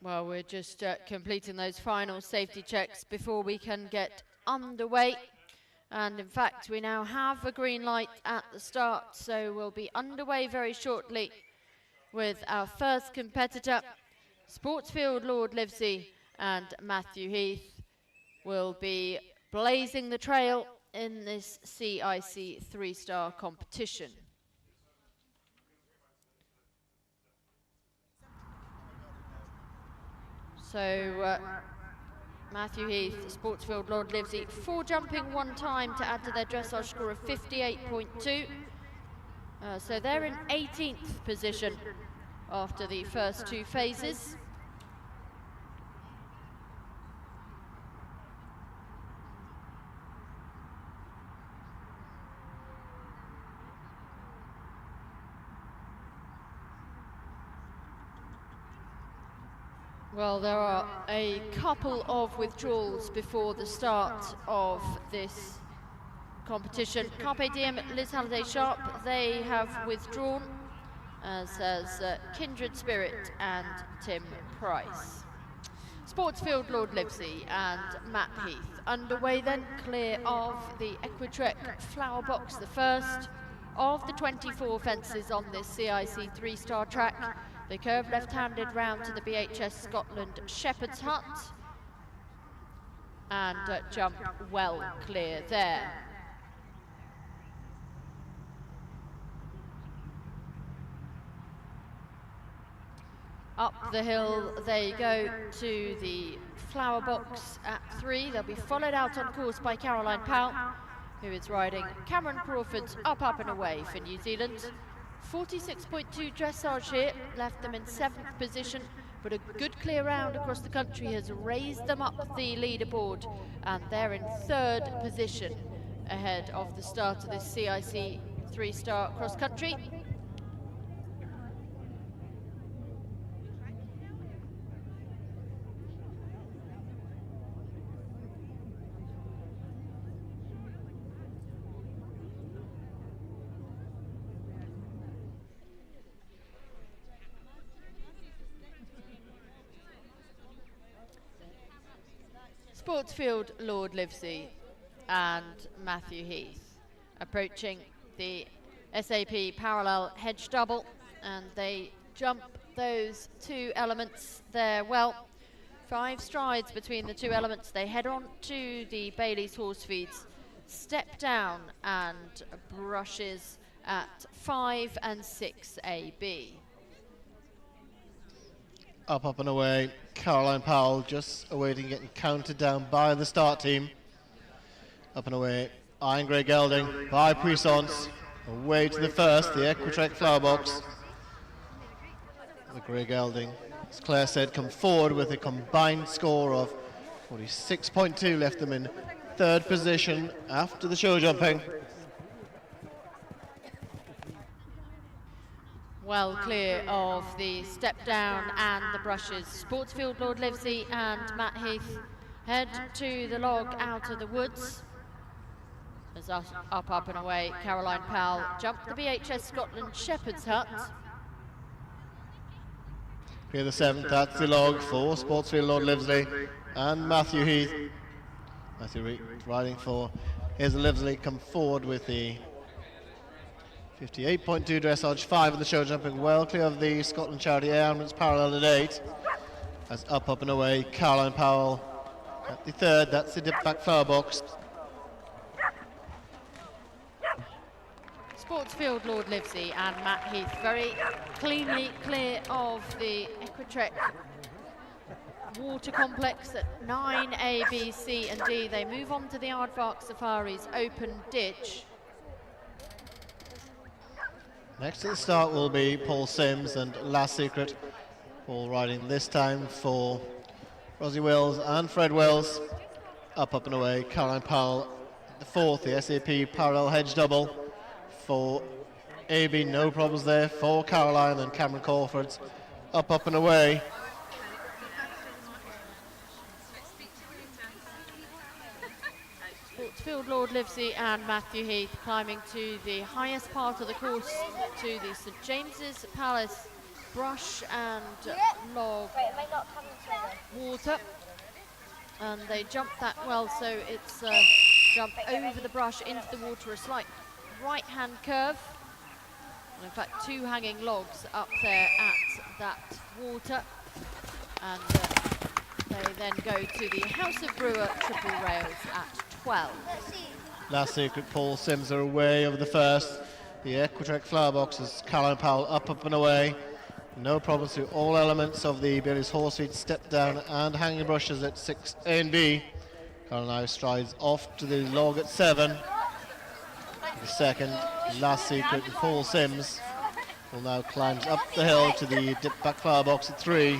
Well, we're just completing those final safety checks before we can get underway. And in fact, we now have a green light at the start, so we'll be underway very shortly with our first competitor. Sportsfield Lord Livesey and Matthew Heath will be blazing the trail in this CIC three-star competition. So Matthew Heath, Sportsfield Lord Livesey, 4 jumping 1 time to add to their dressage score of 58.2. So they're in 18th position after the first 2 phases. Well, there are a couple of withdrawals before the start of this competition. Carpe Diem, Liz Halliday Sharp, they have withdrawn, as has Kindred Spirit and Tim Price. Sportsfield Lord Livesey and Matt Heath underway then, clear of the Equitrek flower box, the first of the 24 fences on this CIC three-star track. They curve left-handed round to the BHS Scotland Shepherd's Hut and jump well clear there. Up the hill they go to the flower box at 3. They'll be followed out on course by Caroline Powell, who is riding Cameron Crawford's Up, Up and Away for New Zealand. 46.2 dressage here, left them in 7th position, but a good clear round across the country has raised them up the leaderboard, and they're in 3rd position ahead of the start of this CIC three-star cross country. Sportsfield Lord Livesey and Matthew Heath approaching the SAP parallel hedge double, and they jump those 2 elements there well. 5 strides between the 2 elements. They head on to the Bailey's horse feeds, step down and brushes at 5 and 6 AB. Up, Up and Away, Caroline Powell just awaiting getting counted down by the start team. Up and Away, Iron Grey Gelding by Puissance, away to the first, the Equitrek flower box. The Grey Gelding, as Claire said, come forward with a combined score of 46.2, left them in 3rd position after the show jumping. Well clear of the step down and the brushes. Sportsfield Lord Livesey and Matt Heath head to the log out of the woods. As Up, Up and Away, Caroline Powell jumped the BHS Scotland Shepherd's Hut. Here the 7th, that's the log for Sportsfield Lord Livesey and Matthew Heath. Matthew Heath riding for Here's the Livesey, come forward with the 58.2 dressage, 5 of the show jumping, well clear of the Scotland Charity Airman's parallel at 8. As Up, Up and Away, Caroline Powell at the 3rd, that's the dip back flower box. Sportsfield Lord Livesey and Matt Heath very cleanly clear of the Equitrek water complex at 9 A, B, C and D. They move on to the Aardvark Safaris open ditch. Next to the start will be Paul Sims and Last Secret. Paul riding this time for Rosie Wills and Fred Wills. Up, Up and Away, Caroline Powell at the 4th, the SAP parallel hedge double for AB, no problems there for Caroline and Cameron Crawford's Up, Up and Away. Sportsfield Lord Livesey and Matthew Heath climbing to the highest part of the course, to the St James's Palace brush and log water, and they jump that well, so it's jump over the brush into the water, a slight right-hand curve, and in fact 2 hanging logs up there at that water, and they then go to the House of Brewer triple rails at 12. Last Secret, Paul Sims are away over the first. The Equitrek flower box is Caroline Powell up and away. No problems through all elements of the Bailey's horse feet, step down and hanging brushes at 6 A and B. Caroline now strides off to the log at 7. The second, Last Secret, and Paul Sims will now climb up the hill to the dip back flower box at 3.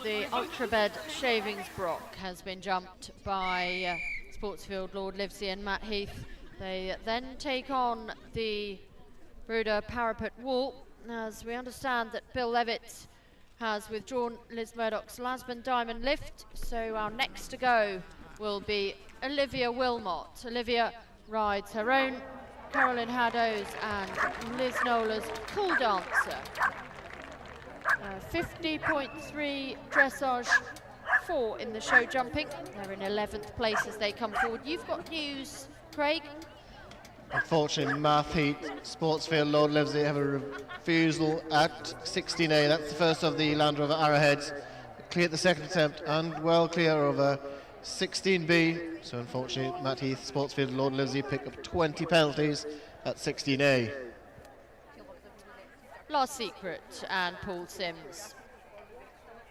The Ultrabed Shavings Brock has been jumped by Sportsfield Lord Livesey and Matt Heath. They then take on the Bruder Parapet Wall, as we understand that Bill Levitt has withdrawn Liz Murdoch's Lasbon Diamond Lift, so our next to go will be Olivia Wilmot. Olivia rides her own Carolyn Haddo's and Liz Nola's Cool Dancer. 50.3 dressage, 4 in the show jumping. They're in 11th place as they come forward. You've got news, Craig? Unfortunately, Matt Heath, Sportsfield Lord Livesey have a refusal at 16A. That's the first of the Land Rover Arrowheads. Clear at the second attempt and well clear over 16B. So unfortunately, Matt Heath, Sportsfield Lord Livesey pick up 20 penalties at 16A. Last Secret and Paul Sims.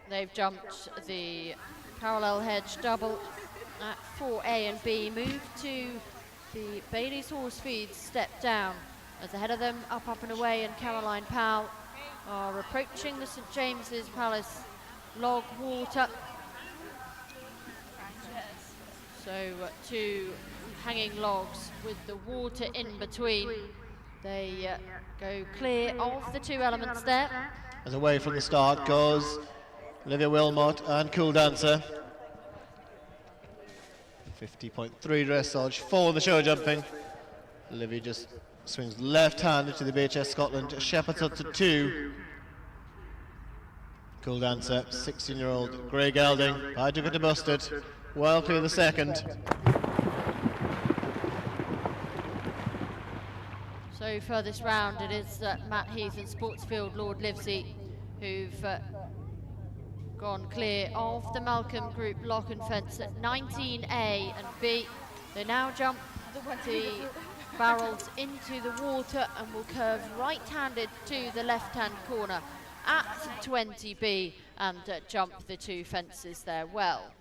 They've jumped the parallel hedge double at 4A and B. Move to the Bailey's Horse Feeds step down. As ahead of them, up and away, and Caroline Powell are approaching the St James's Palace log water. So 2 hanging logs with the water in between. They go clear of the 2 elements there. As away from the start goes Olivia Wilmot and Cool Dancer. 50.3 dressage, 4 in the show jumping. Olivia just swings left-handed to the BHS Scotland, shepherds up to 2. Cool Dancer, 16-year-old Grey Gelding, I took it to Busted, well clear the second. So for this round, it is Matt Heath and Sportsfield Lord Livesey who've gone clear of the Malcolm Group lock and fence at 19A and B. They now jump the barrels into the water and will curve right-handed to the left-hand corner at 20B and jump the 2 fences there well.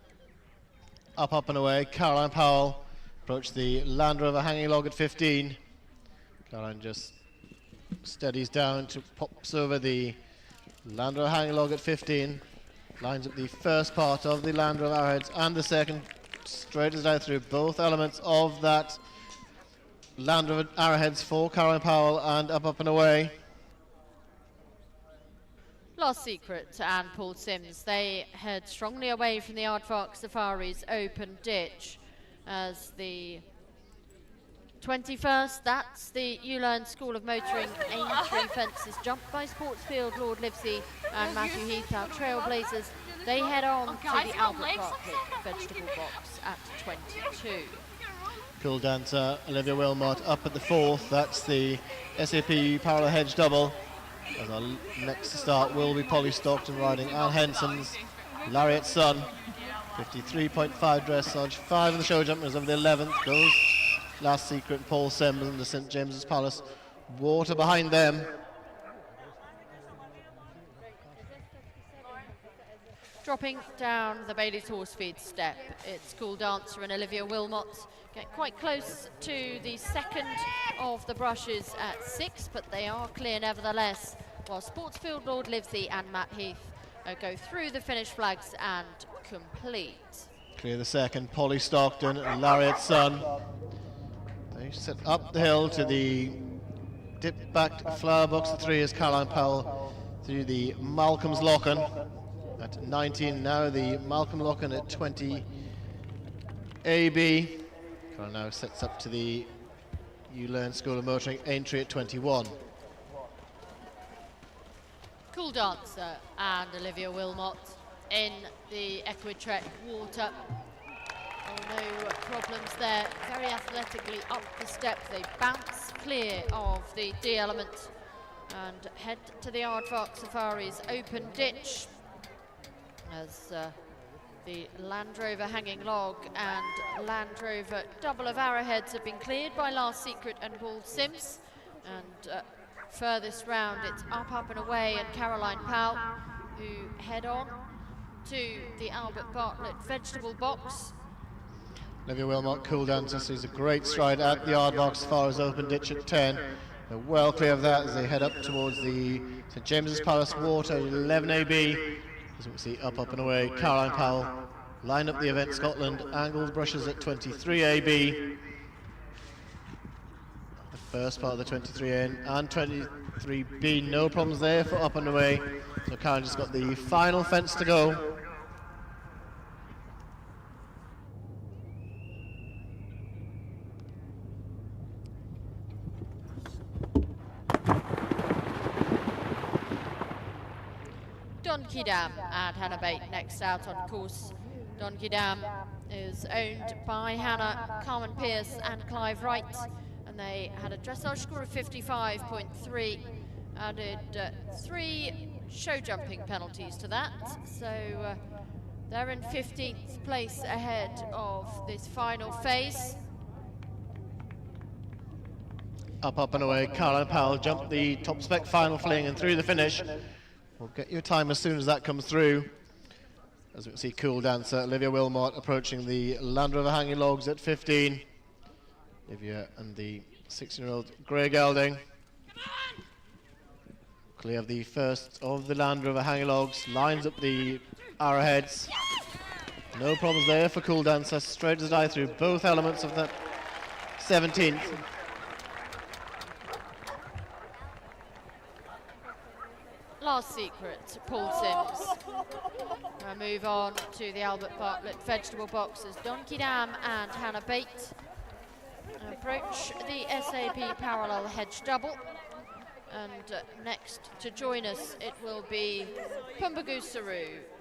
Up and away, Caroline Powell approached the Land Rover hanging log at 15. Caroline just steadies down to pops over the Land Rover hanging log at 15. Lines up the first part of the Land Rover Arrowheads and the second, straight as down through both elements of that Land Rover Arrowheads for Caroline Powell and up and away. Last Secret and Paul Sims, they head strongly away from the Aardvark Safari's open ditch as the 21st, that's the Ulearn School of Motoring Aintree fences, jumped by Sportsfield Lord Livesey and Matthew Heath, our Trailblazers. They head on to the Albert Barclay vegetable box at 22. Cool Dancer, Olivia Wilmot up at the 4th, that's the SAP Parallel Hedge double. And our next to start will be Polly Stockton riding Al Henson's Lariat Sun. 53.5 dressage, 5 in the show jumpers over the 11th goes Last Secret, Paul Sims and the St James's Palace. Water behind them. Dropping down the Bailey's Horse Feed step, it's Cool Dancer and Olivia Wilmot. Get quite close to the second of the brushes at 6, but they are clear nevertheless, while Sportsfield Lord Livesey and Matt Heath go through the finish flags and complete. Clear the second, Polly Stockton and Lariat Sun. They set up the hill to the dip back flower box at 3 as Caroline Powell through the Malcolm's Locken at 19. Now the Malcolm Locken at 20 AB. Caroline now sets up to the Learn School of Motoring entry at 21. Cool Dancer and Olivia Wilmot in the Equitrek water. Oh, no problems there. Very athletically up the step. They bounce clear of the D element and head to the Aardvark Safari's open ditch as the Land Rover hanging log and Land Rover double of arrowheads have been cleared by Last Secret and Paul Sims. And furthest round, it's up and away, and Caroline Powell, who head on to the Albert Bartlett vegetable box. Olivia Wilmot, Cool Dancer, sees a great stride at the Aardvark Safari's open ditch at 10. They're well clear of that as they head up towards the St James's Palace water, 11AB. As we can see, up and away, Caroline Powell, line up the event Scotland, angled brushes at 23AB. The first part of the 23A and 23B, no problems there for up and away. So Caroline just got the final fence to go. Donkey Dam and Hannah Bate next out on course. Donkey Dam is owned by Hannah, Carmen Pierce and Clive Wright, and they had a dressage score of 55.3, added 3 show jumping penalties to that, so they're in 15th place ahead of this final phase. Up and away, Caroline Powell jumped the top spec final fling and through the finish. We'll get your time as soon as that comes through. As we can see, Cool Dancer, Olivia Wilmot approaching the Land Rover hanging logs at 15. Olivia and the 16-year-old Grey Gelding. Clear of the first of the Land Rover hanging logs, lines up the arrowheads. No problems there for Cool Dancer, straight as a die through both elements of that 17th. Last Secret, Paul Sims. We'll move on to the Albert Bartlett vegetable box as Donkey Dam and Hannah Bate approach the SAP parallel hedge double. And next to join us, it will be Pumbagoo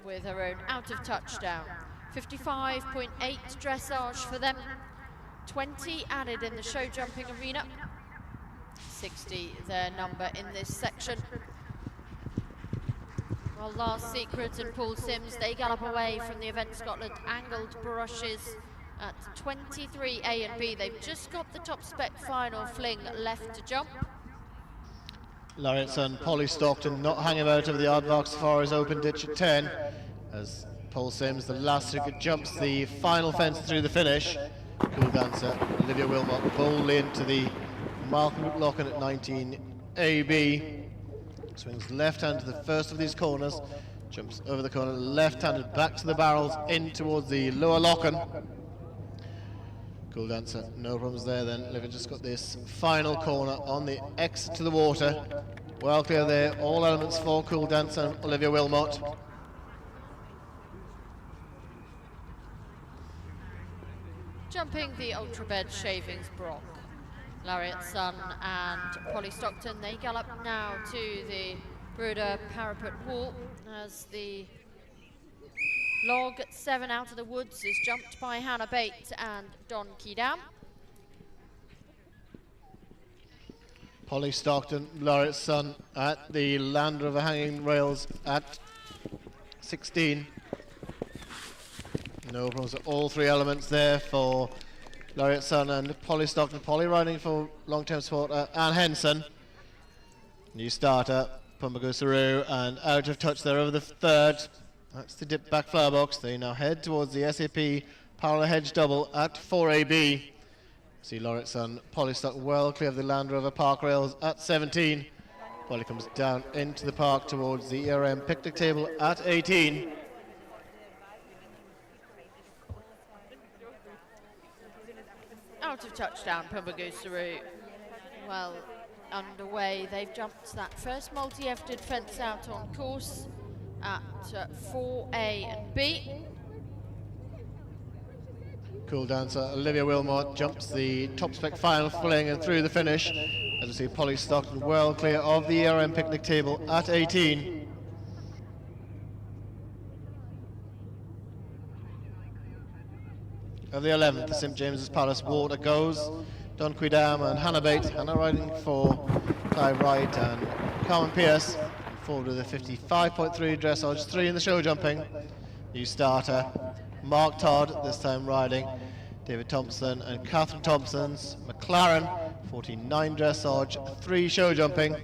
with her own out of touchdown. 55.8 dressage for them, 20 added in the show jumping arena, 60 their number in this section. Well, Last Secret and Paul Sims, they gallop away from the Event Scotland angled brushes at 23 A and B. They've just got the top spec final fling left to jump. Laureate's son Polly Stockton not hanging out over the Aardvark Safari's open ditch at 10 as Paul Sims, the Last Secret, jumps the final fence through the finish. Cool Dancer, Olivia Wilmot boldly into the Malcolm Locken at 19 AB. Swings left-hand to the first of these corners, jumps over the corner, left-handed back to the barrels, in towards the lower Locken. Cool Dancer, no problems there then. Olivia just got this final corner on the exit to the water. Well clear there, all elements for Cool Dancer and Olivia Wilmot. Jumping the Ultra Bed Shavings Brock. Laureate's son and Polly Stockton, they gallop now to the Bruder parapet wall as the log at 7 out of the woods is jumped by Hannah Bate and Donkey Dam. Polly Stockton, Laureate's son, at the Land Rover hanging rails at 16. No problems at all 3 elements there for Laureate's son and Polly Stockton. Polly riding for long-term support, Anne Henson. New starter, Pumbagoo and out of touch there over the 3rd. That's the dip back flower box. They now head towards the SAP parallel hedge double at 4AB. See Laureate's son, Polly Stockton, well clear of the Land Rover park rails at 17. Polly comes down into the park towards the ERM picnic table at 18. Out of touchdown, Pumbagoo. Well underway. They've jumped that first multi-efted fence out on course at 4A and B. Cool dancer Olivia Wilmot jumps the top spec final fling and through the finish. As we see, Polly Stockton well clear of the ERM picnic table at 18. Of the 11th, the St James's Palace Water goes Don Quidam and Hannah Bate. Hannah riding for Clive Wright and Carmen Pierce. Forward with a 55.3 dressage, 3 in the show jumping. New starter, Mark Todd, this time riding David Thompson and Catherine Thompson's McLaren, 49 dressage, 3 show jumping.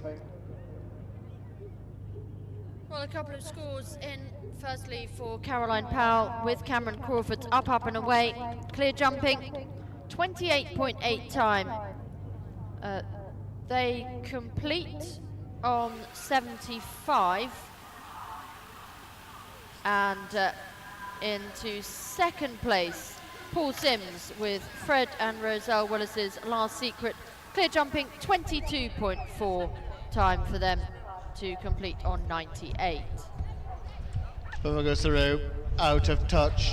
Well, a couple of scores in. Firstly for Caroline Powell with Cameron Crawford's up and away. Clear jumping, 28.8 time. They complete on 75. And into second place, Paul Sims with Fred and Roselle Willis's Last Secret. Clear jumping, 22.4 time for them to complete on 98. Bummer goes through, out of touch.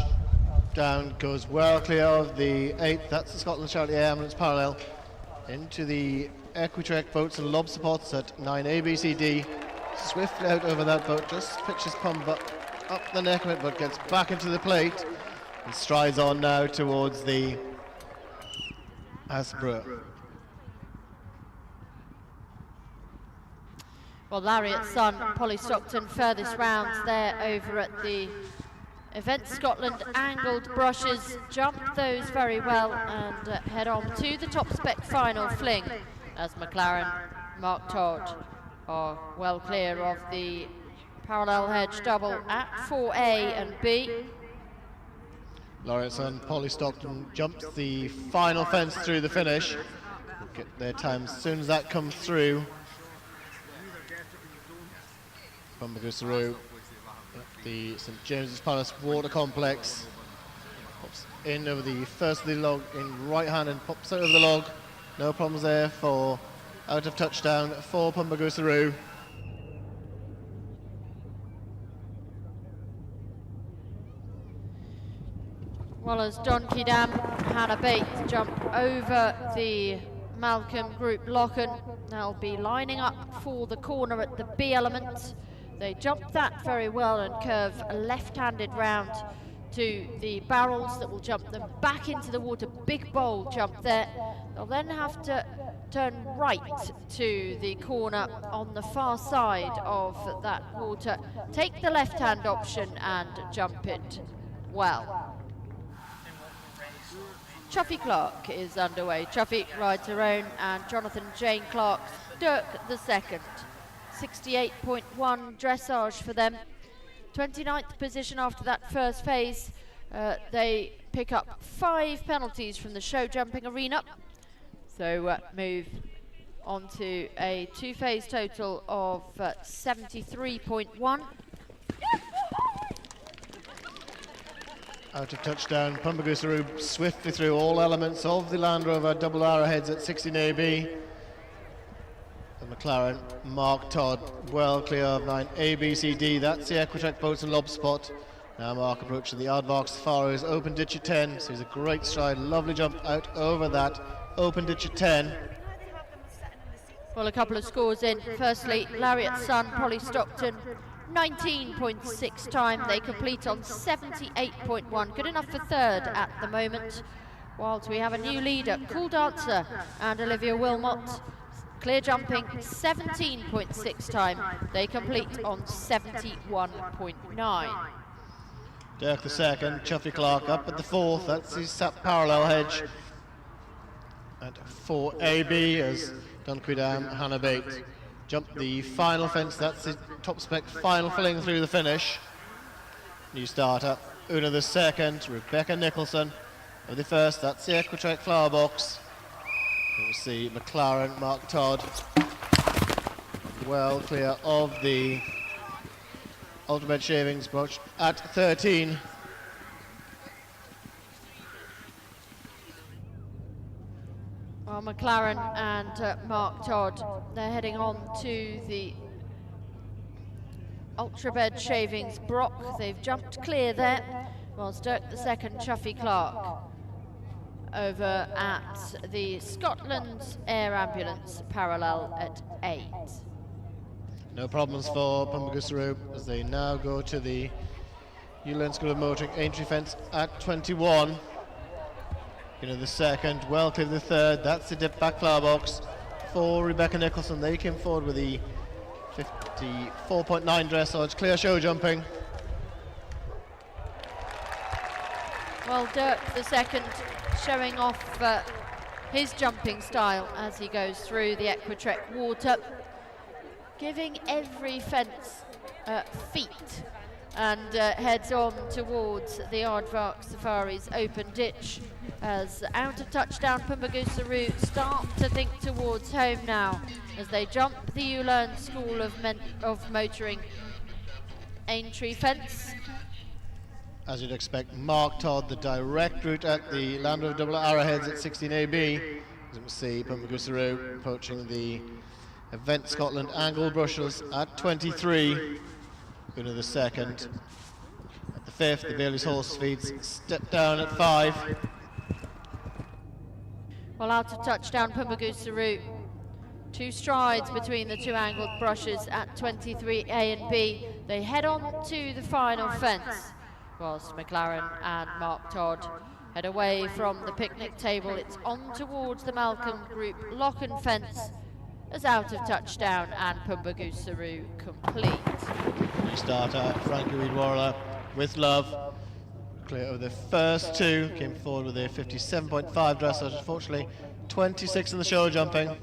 Down goes well clear of the 8th. That's the Scotland Charity Ambulance parallel. Into the Equitrek boats and lob supports at 9 ABCD. Swiftly out over that boat, just pitches pump up the neck of it, but gets back into the plate and strides on now towards the Asbrook. Well, Lariat's son, Polly Stockton, furthest rounds there over at the Event Scotland angled brushes, jump those very well and head on to the top spec final fling as McLaren, Mark Todd are well clear of the parallel hedge double at 4A and B. Lariat's son, Polly Stockton, jumps the final fence through the finish. We'll get their time as soon as that comes through. Bumper goes through the St James's Palace Water Complex. Pops in over the first of the log in right hand and pops out over the log. No problems there for out of touchdown for Pumba goes through. Well, as Don Quidam, Hannah Bate jump over the Malcolm Group Locken, they'll be lining up for the corner at the B element. They jump that very well and curve a left-handed round to the barrels that will jump them back into the water. Big bowl jump there. They'll then have to turn right to the corner on the far side of that water. Take the left-hand option and jump it well. Chuffy Clark is underway. Chuffy rides her own and Jonathan Jane Clark's Dirk the second. 68.1 dressage for them. 29th position after that first phase. They pick up 5 penalties from the show jumping arena. So move on to a 2-phase total of 73.1. Out of touchdown, Pumbagooseru swiftly through all elements of the Land Rover double arrowheads at 16 AB. The McLaren, Mark Todd, well clear of 9 ABCD. That's the Equitrek boats and lob spot. Now Mark approaching the Aardvarks Faroes open ditch at 10. So he's a great stride, lovely jump out over that open ditch at 10. Well, a couple of scores in. Firstly, Lariat's son, Polly Stockton, 19.6 time. They complete on 78.1. Good enough for third at the moment. Whilst we have a new leader, Cool Dancer and Olivia Wilmot. Clear jumping, 17.6 time. They complete on 71.9. Dirk the second, Chuffy Clark up at the 4th. That's his SAP parallel hedge at 4AB as Don Quidam, Hannah Bate jump the final fence. That's the top spec final filling through the finish. New starter, Una the second, Rebecca Nicholson of the first. That's the Equitrek flower box. We'll see McLaren, Mark Todd, well clear of the Ultimate Shavings brush at 13. Well, McLaren and Mark Todd, they're heading on to the Ultrabed Shavings Brock. They've jumped clear there, whilst Dirk the second, Chuffy Clark, over at the Scotland Air Ambulance parallel at 8. No problems for Pumbagusseru as they now go to the Ulan School of Motoring entry fence at 21. The second, well clear of the third. That's the dip back flower box for Rebecca Nicholson. They came forward with the 54.9 dressage, clear show jumping. Well, Dirk the second showing off his jumping style as he goes through the Equitrek water, giving every fence feet, and heads on towards the Aardvark Safaris open ditch. As out of touchdown, Pumbagusseru start to think towards home now as they jump the Ulan School of Motoring Aintree fence. As you'd expect, Mark Todd, the direct route at the Land Rover Double Arrowheads at 16 AB. As you can see, Pumbagusseru approaching the Event Scotland angle brushes at 23. Going to the second. At the fifth, the Bailey's Horse feeds step down at 5. Well, out of touchdown, Pumbagusseru. 2 strides between the 2 angled brushes at 23A and B. They head on to the final fence, whilst McLaren and Mark Todd head away from the picnic table. It's on towards the Malcolm Group lock-and fence as out of touchdown and Pumbagusseru complete. We start at Frankie Reid-Warrella with love. Clear of the first 2, came forward with a 57.5 dressage, unfortunately 26 in the show jumping.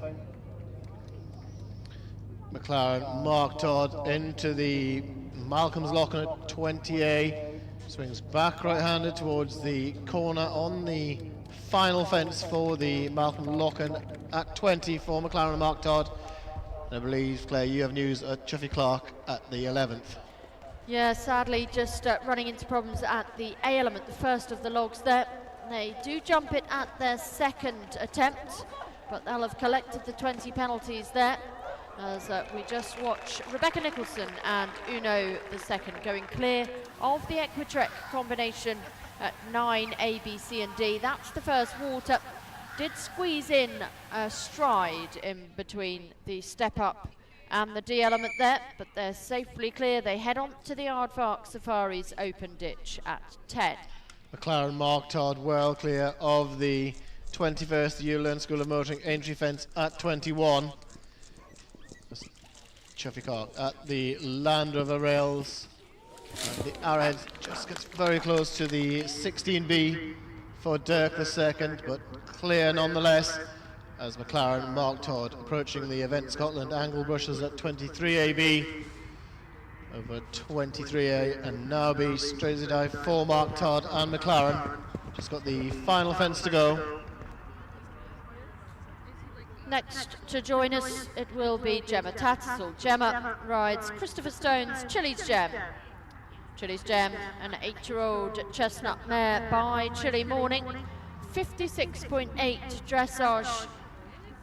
McLaren, Mark Todd into the Malcolm's lock-in at 20A, swings back right-handed towards the corner on the final fence for the Malcolm lock-in at 20 for McLaren and Mark Todd. And I believe, Claire, you have news at Chuffy Clark at the 11th. Yeah, sadly just running into problems at the A element, the first of the logs there. They do jump it at their second attempt, but they'll have collected the 20 penalties there, as we just watch Rebecca Nicholson and Uno the second going clear of the Equitrek combination at 9 A, B, C and D. That's the first water. Did squeeze in a stride in between the step up and the D element there, but they're safely clear. They head on to the Aardvark Safaris open ditch at 10. McLaren, Mark Todd well clear of the 21st Ulan School of Motoring entry fence at 21. Chuffy Clark at the Land Rover rails. And the Arrowhead just gets very close to the 16B for Dirk the second, but clear nonetheless, as McLaren and Mark Todd approaching the Event Scotland angle brushes at 23AB over 23A and now B, straight as a dive for Mark Todd and McLaren. Just got the final fence to go. Next to join us, it will be Gemma Tattersall. Gemma rides Christopher Stone's Chili's Gem. Chili's Gem, an 8-year-old chestnut mare by Chile Morning. 56.8 dressage.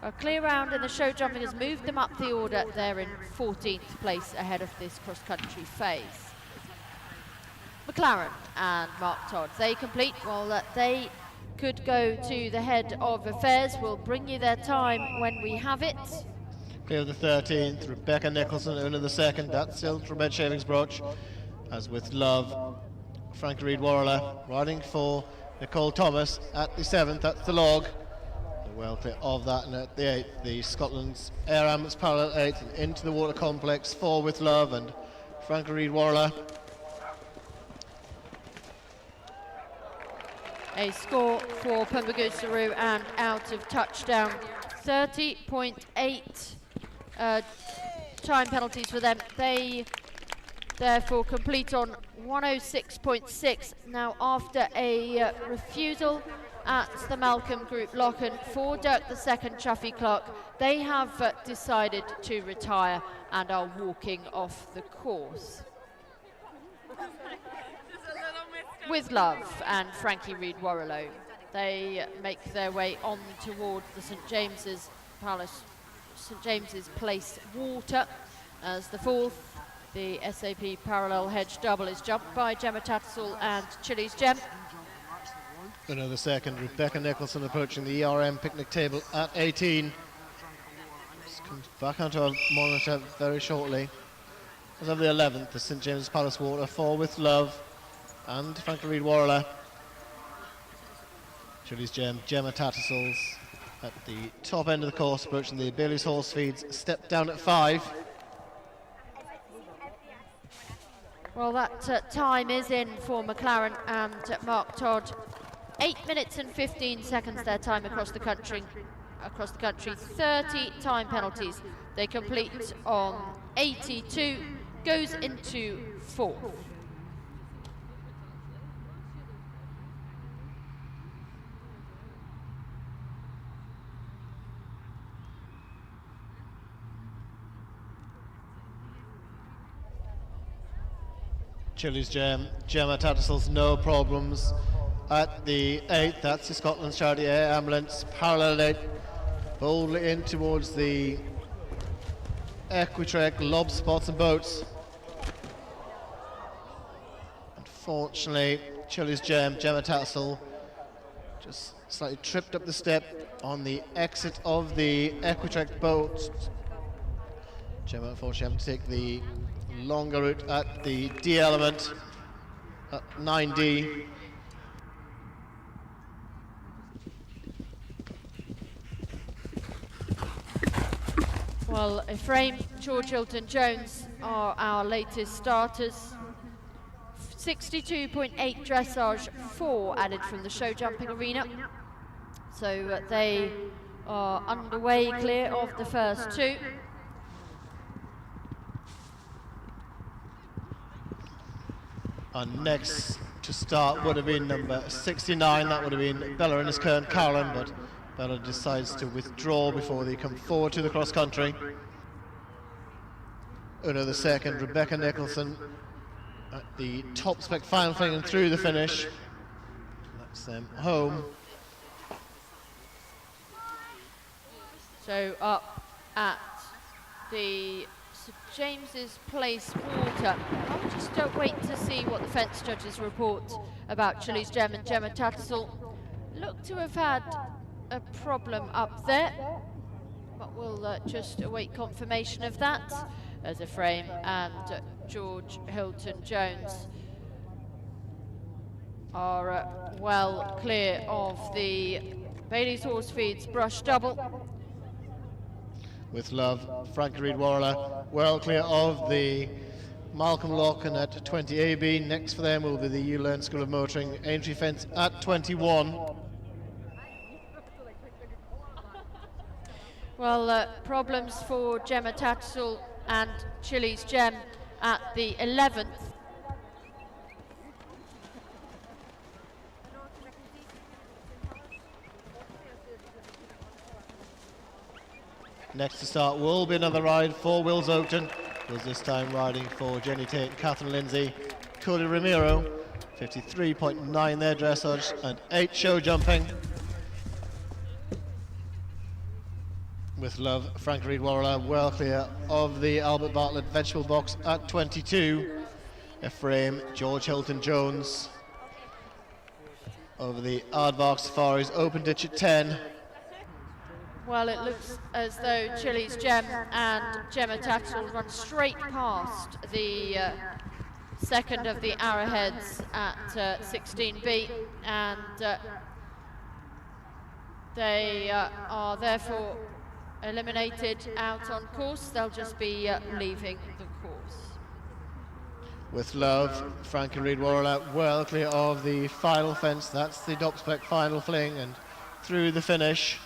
A clear round in the show jumping has moved them up the order. They're in 14th place ahead of this cross-country phase. McLaren and Mark Todd, they complete. Well, they could go to the head of affairs. We'll bring you their time when we have it. Clear of the 13th, Rebecca Nicholson, Una the second. That's still from Red Shavings Broch. As with love, Frankie Reid-Warrella riding for Nicole Thomas at the 7th. That's the log. Well clear of that, and at the 8th, the Scotland's Air Ambulance parallel 8th and into the water complex for with love and Frankie Reid-Warrella. A score for Pumbagusseru and out of touchdown. 30.8 time penalties for them. They therefore complete on 106.6. Now after a refusal at the Malcolm Group lock-in for Dirk the second, Chuffy Clark, they have decided to retire and are walking off the course. With love and Frankie Reid-Warrella, they make their way on towards the St James's Place water as the 4th, the SAP parallel hedge double is jumped by Gemma Tattersall and Chili's Gem. Another second, Rebecca Nicholson approaching the ERM picnic table at 18. Just comes back onto our monitor very shortly. As of the 11th, the St James's Palace Water, 4 with Love and Frankie Reid-Warrella. Chili's Gem, Gemma Tattersall's at the top end of the course, approaching the Bailey's Horse Feeds, step down at 5. Well, that time is in for McLaren and Mark Todd. 8 minutes and 15 seconds their time across the country. 30 time penalties. They complete on 82, goes into 4th. Chili's Gem, Gemma Tattersall's no problems. At the 8th, that's the Scotland Charity Air Ambulance, parallel 8, boldly in towards the Equitrek, lob spots and boats. Unfortunately, Chili's Gem, Gemma Tattersall, just slightly tripped up the step on the exit of the Equitrek boat. Gemma unfortunately having to take the longer route at the D element, at 9D. Well, Ephraim, George Hilton Jones are our latest starters. 62.8 dressage, 4 added from the show jumping arena. So they are underway, clear of the first 2. And next to start would have been number 69, that would have been Bella Inniskern Carlin, but Bella decides to withdraw before they come forward to the cross country. Another second, Rebecca Nicholson at the top spec final fling and through the finish. That's them home. So up at the St James's Place Water. I'll just wait to see what the fence judges report about Chili's Gem and Gemma Tattersall. Look to have had a problem up there, but we'll just await confirmation of that as Ephraim and George Hilton Jones are well clear of the Bailey's Horse Feeds brush double. With Love, Frankie Reid-Warrella well clear of the Malcolm Locken at 20 AB. Next for them will be the ULearn School of Motoring Aintree Fence at 21. Well, problems for Gemma Tattersall and Chili's Gem at the 11th. Next to start will be another ride for Wills Oakton, who's this time riding for Jenny Tate and Catherine Lindsay. Cody Ramiro, 53.9 their dressage and 8 show jumping. With Love, Frankie Reid-Warrella well clear of the Albert Bartlett vegetable box at 22. Ephraim, George Hilton Jones over the Aardvark Safaris open ditch at 10. Well, it looks as though Chili's Gem and Gemma Tattersall run straight past the second of the Arrowheads at 16B, and they are therefore eliminated out on course. They'll just be leaving the course. With Love, Frankie Reid-Warrella well clear of the final fence. That's the Dop Spec final fling and through the finish.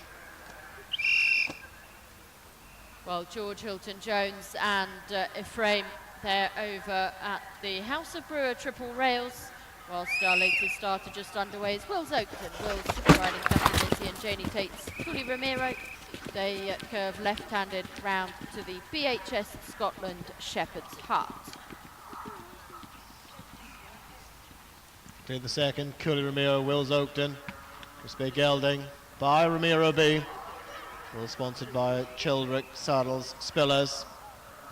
Well, George Hilton Jones and Ephraim, they're over at the House of Brewer Triple Rails, whilst our latest starter just underway is Wills Oakton. Wills riding Catherine Lindsay and Janie Tate's Cooley Ramiro. They curve left-handed round to the BHS Scotland Shepherd's Heart. Clear the second, Cooley Ramiro, Wills Oakton. Chris Bay Gelding by Ramiro B. All sponsored by Childrick, Saddles, Spillers,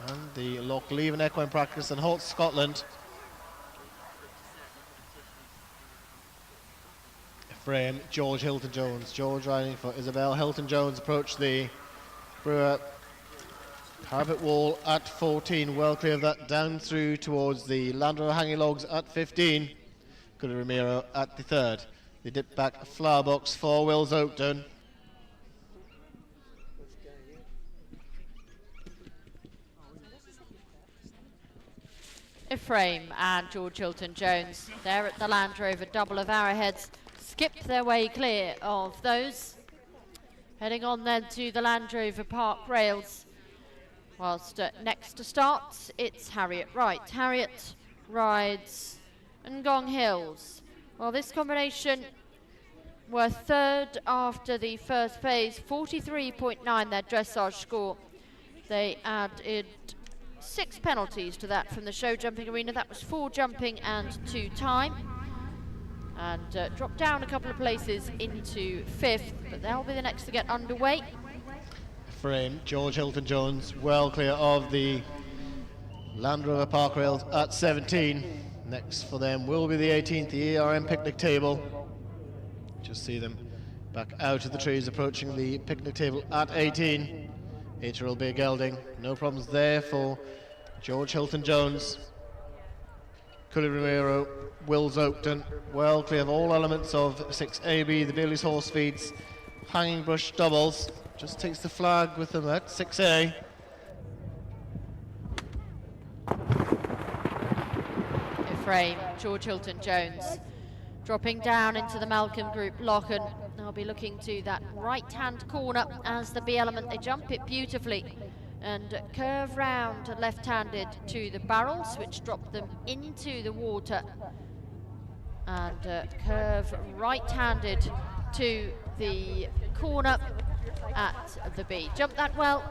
and the Loch Leven Equine Practice and Holt Scotland. frame, George Hilton-Jones. George riding for Isabel Hilton-Jones approach the Brewer parapet wall at 14, well clear of that, down through towards the Land Rover hanging logs at 15. Curly Romero at the third. They dip back a flower box for Wills Oakton. Ephraim and George Hilton-Jones, they're at the Land Rover double of Arrowheads, skipped their way clear of those. Heading on then to the Land Rover Park rails. Whilst next to start, it's Harriet Wright. Harriet rides Ngong Hills. Well, this combination were third after the first phase, 43.9 their dressage score. They added 6 penalties to that from the show jumping arena. That was 4 jumping and 2 time. And dropped down a couple of places into 5th, but they'll be the next to get underway. Frame, George Hilton-Jones, well clear of the Land Rover Park rails at 17. Next for them will be the 18th, the ERM picnic table. Just see them back out of the trees, approaching the picnic table at 18. 8-year-old Bay Gelding, no problems there for George Hilton-Jones. Curly Romero, Wills Oakton, well clear of all elements of 6AB, the Bailey's Horse Feeds, hanging brush doubles. Just takes the flag with them at 6A. Ephraim, George Hilton-Jones, dropping down into the Malcolm Group lock, and they'll be looking to that right-hand corner as the B element. They jump it beautifully and curve round left-handed to the barrels, which drop them into the water, and curve right-handed to the corner at the B. Jump that well.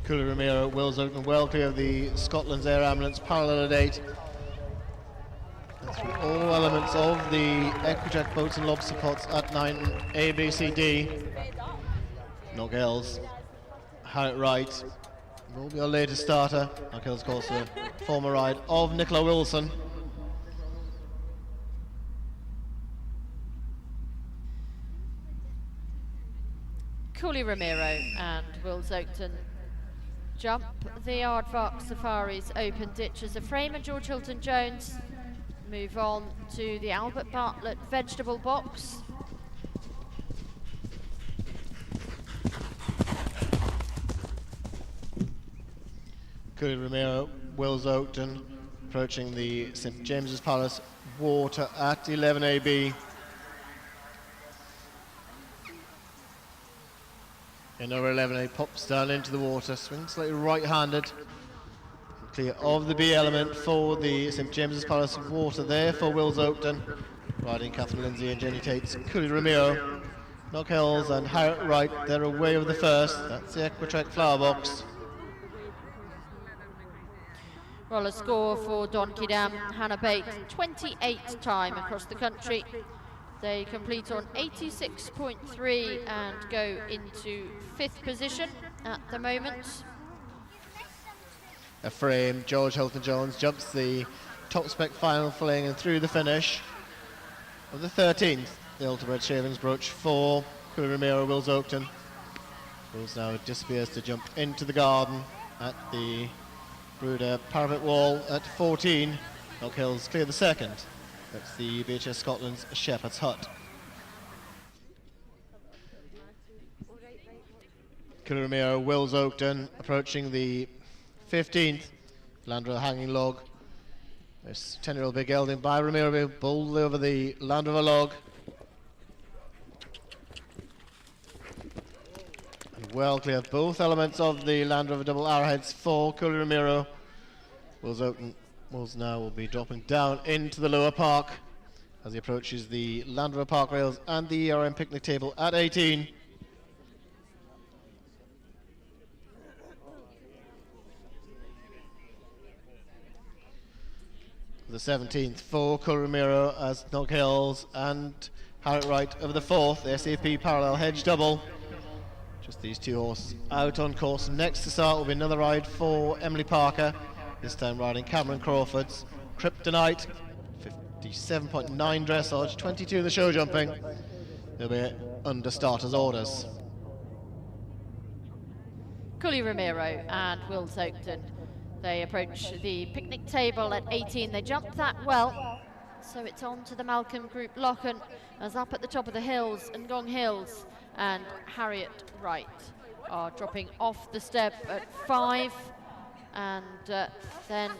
Curly Romero, Wills Oakton, well clear of the Scotland's Air Ambulance, parallel at 8. And through all elements of the Equitrack boats and lobster pots at 9, A, B, C, D. Knock Hills, Harriet Wright will be our latest starter. Knock Hills, of course, a former ride of Nicola Wilson. Curly Romero and Wills Oakton jump the Aardvark Safaris open ditches. Ephraim and George Hilton-Jones move on to the Albert Bartlett vegetable box. Curly Romero, Wills Oakton approaching the St James's Palace water at 11 AB. And over 11A pops down into the water, swings slightly right-handed. Clear of the B element for the St James's Palace water there for Wills Oakton. Riding Catherine Lindsay and Jenny Tate's Curly Romero. Knock Hills and Harriet Wright, they're away with the first. That's the Equitrack flower box. Well, a score for Don Kidam, Hannah Bate, 28 time across the country. They complete on 86.3 and go into 5th position at the moment. Ephraim, George Hilton-Jones jumps the top spec final filling and through the finish of the 13th. The Ultimate Shavings Brooch for Curly Romero, Wills Oakton. Wills now disappears to jump into the garden at the Bruder parapet wall at 14. Knock Hills clear the second. That's the BHS Scotland's Shepherd's Hut. Curly Romero, Wills Oakton approaching the 15th. Land Rover hanging log. This 10-year-old Big Gelding by Romero boldly over the Land Rover log. And well clear of both elements of the Land Rover double arrowheads for Curly Romero. Wills Oakton now will be dropping down into the lower park as he approaches the Land Rover Park rails and the ERM picnic table at 18. The 17th for Curly Romero as Knock Hills and Harriet Wright over the 4th, the SAP parallel hedge double. Just these two horses out on course. Next to start will be another ride for Emily Parker, this time riding Cameron Crawford's Kryptonite, 57.9 dressage, 22 in the show jumping. They'll be under starters' orders. Cooley Ramiro and Will Zoakton. They approach the picnic table at 18. They jumped that well, so it's on to the Malcolm Group. Lochen as up at the top of the hills, and Ngong Hills and Harriet Wright are dropping off the step at 5, and then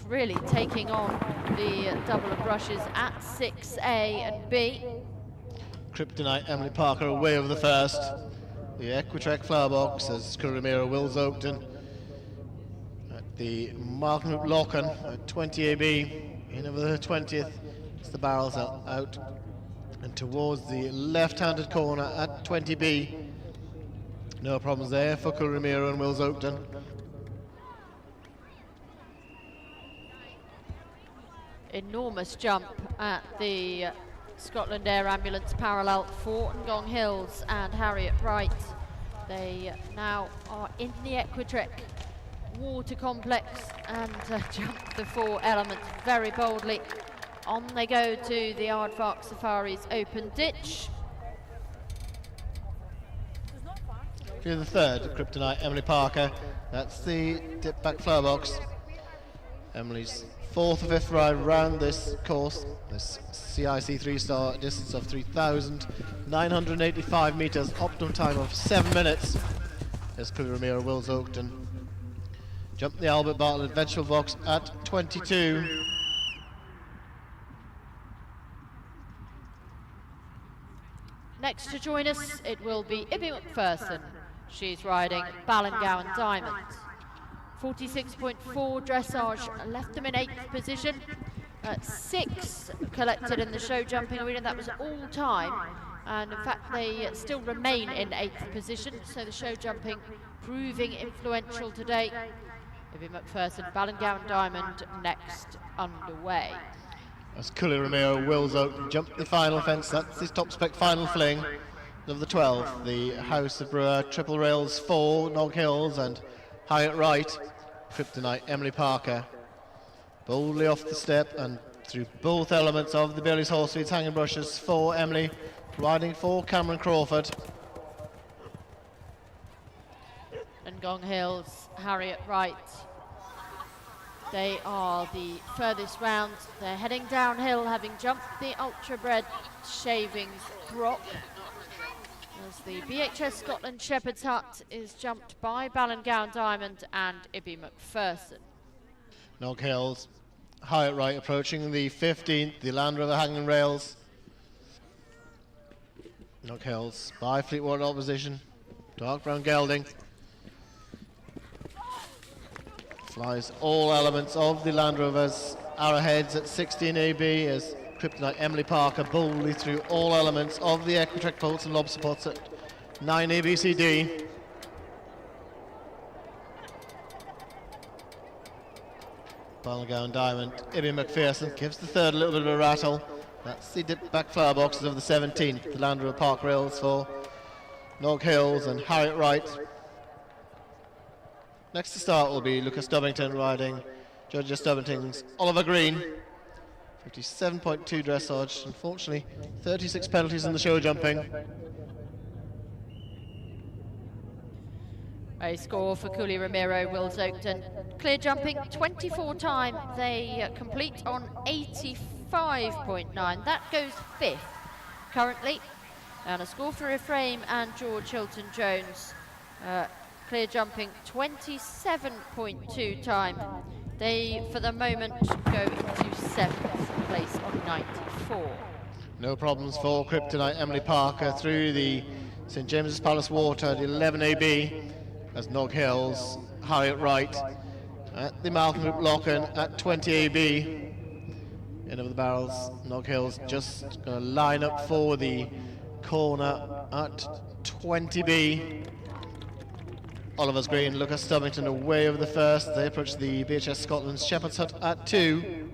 really taking on the double of brushes at 6A and B. Kryptonite Emily Parker away over the first. The Equitrek flower box as Cooley Ramiro, Will Zoakton. At the Malcolm Group Lochen at 20 AB. In over the 20th, as the barrels are out. And towards the left-handed corner at 20B. No problems there for Cooley Ramiro and Will Zoakton. Enormous jump at the Scotland Air Ambulance parallel for Ngong Hills and Harriet Wright. They now are in the Equitrek water complex and jump the 4 elements very boldly. On they go to the Aardvark Safaris open ditch. Through the third, Kryptonite Emily Parker. That's the dip back flower box. Emily's 4th or 5th ride round this course, this CIC 3-star distance of 3,985 metres, optimum time of 7 minutes. As Cooley Ramiro, Will Zoakton jump the Albert Bartlett vegetable box at 22. Next to join us, it will be Ibby McPherson. She's riding Ballingowan Diamond. 46.4 dressage left them in 8th position. 6 collected in the show jumping arena. That was all time, and in fact they still remain in 8th position, so the show jumping proving influential today. Ibby McPherson, Ballingowan Diamond next underway. As Cooley Ramiro, Will Zoakton jump the final fence. That's his top spec final fling of the 12. The House of Brewer Triple Rails 4, Ngong Hills and Harriet Wright. Kryptonite Emily Parker boldly off the step and through both elements of the Bailey's Horsefeeds hanging brushes for Emily, riding for Cameron Crawford. And Ngong Hills, Harriet Wright. They are the furthest round. They're heading downhill, having jumped the ultra-bred Shavings Brock. As the BHS Scotland Shepherd's Hut is jumped by Ballingowan Diamond and Ibby McPherson. Ngong Hills, Harriet Wright approaching the 15th, the Land Rover hanging rails. Ngong Hills by Fleetwater opposition, dark brown gelding. Flies all elements of the Land Rover's arrowheads at 16 AB as Kryptonite Emily Parker boldly through all elements of the Equitrek bolts and lobster pots at 9 ABCD. Ballingowan Diamond, Ibby McPherson gives the third a little bit of a rattle. That's the dip back flower boxes of the 17th, the Land Rover Park rails for Ngong Hills and Harriet Wright. Next to start will be Lucas Stubbington riding Judge Stubbington's Oliver Green. 57.2 dressage, unfortunately 36 penalties in the show jumping. A score for Cooley Ramiro, Will Zoakton. Clear jumping 24 time. They complete on 85.9. That goes 5th currently. And a score for Ephraim and George Hilton Jones. Clear jumping 27.2 time. They, for the moment, go into 7th place on 94. No problems for Kryptonite Emily Parker through the St James's Palace Water at 11 AB as Ngong Hills, Harriet Wright at the Malcolm Group Lochen at 20 AB. In over the barrels, Ngong Hills just going to line up for the corner at 20B. Oliver's Green, Lucas Stubbington away over the first. They approach the BHS Scotland's Shepherd's Hut at 2.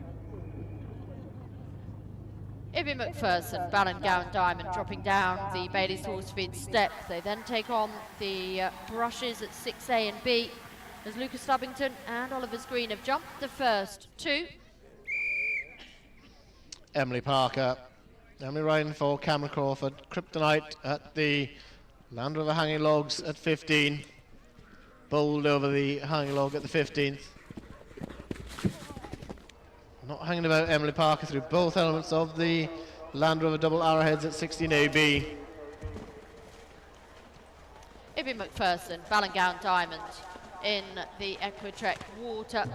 Ibby McPherson, Ballingowan Diamond dropping down the Bailey's Horsefeed step. They then take on the brushes at 6A and B as Lucas Stubbington and Oliver's Green have jumped the first 2. Emily Parker. Emily riding for Cameron Crawford. Kryptonite at the Land Rover hanging logs at 15. Bowled over the hanging log at the 15th. Not hanging about Emily Parker through both elements of the Land Rover double arrowheads at 16AB. Ibby McPherson, Ballingown Diamond in the Equitrek Water.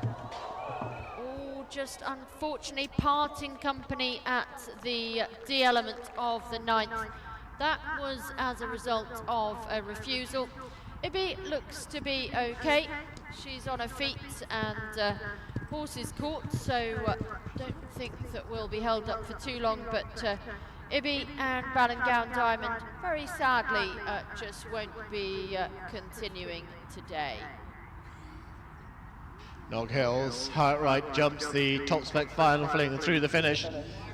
All just unfortunately parting company at the D element of the 9th. That was as a result of a refusal. Ibby looks to be okay. She's on her feet and horse is caught, so don't think that we'll be held up for too long, but Ibby and Ballingown Diamond very sadly just won't be continuing today. Nog Hills, heart right jumps the top spec final fling through the finish.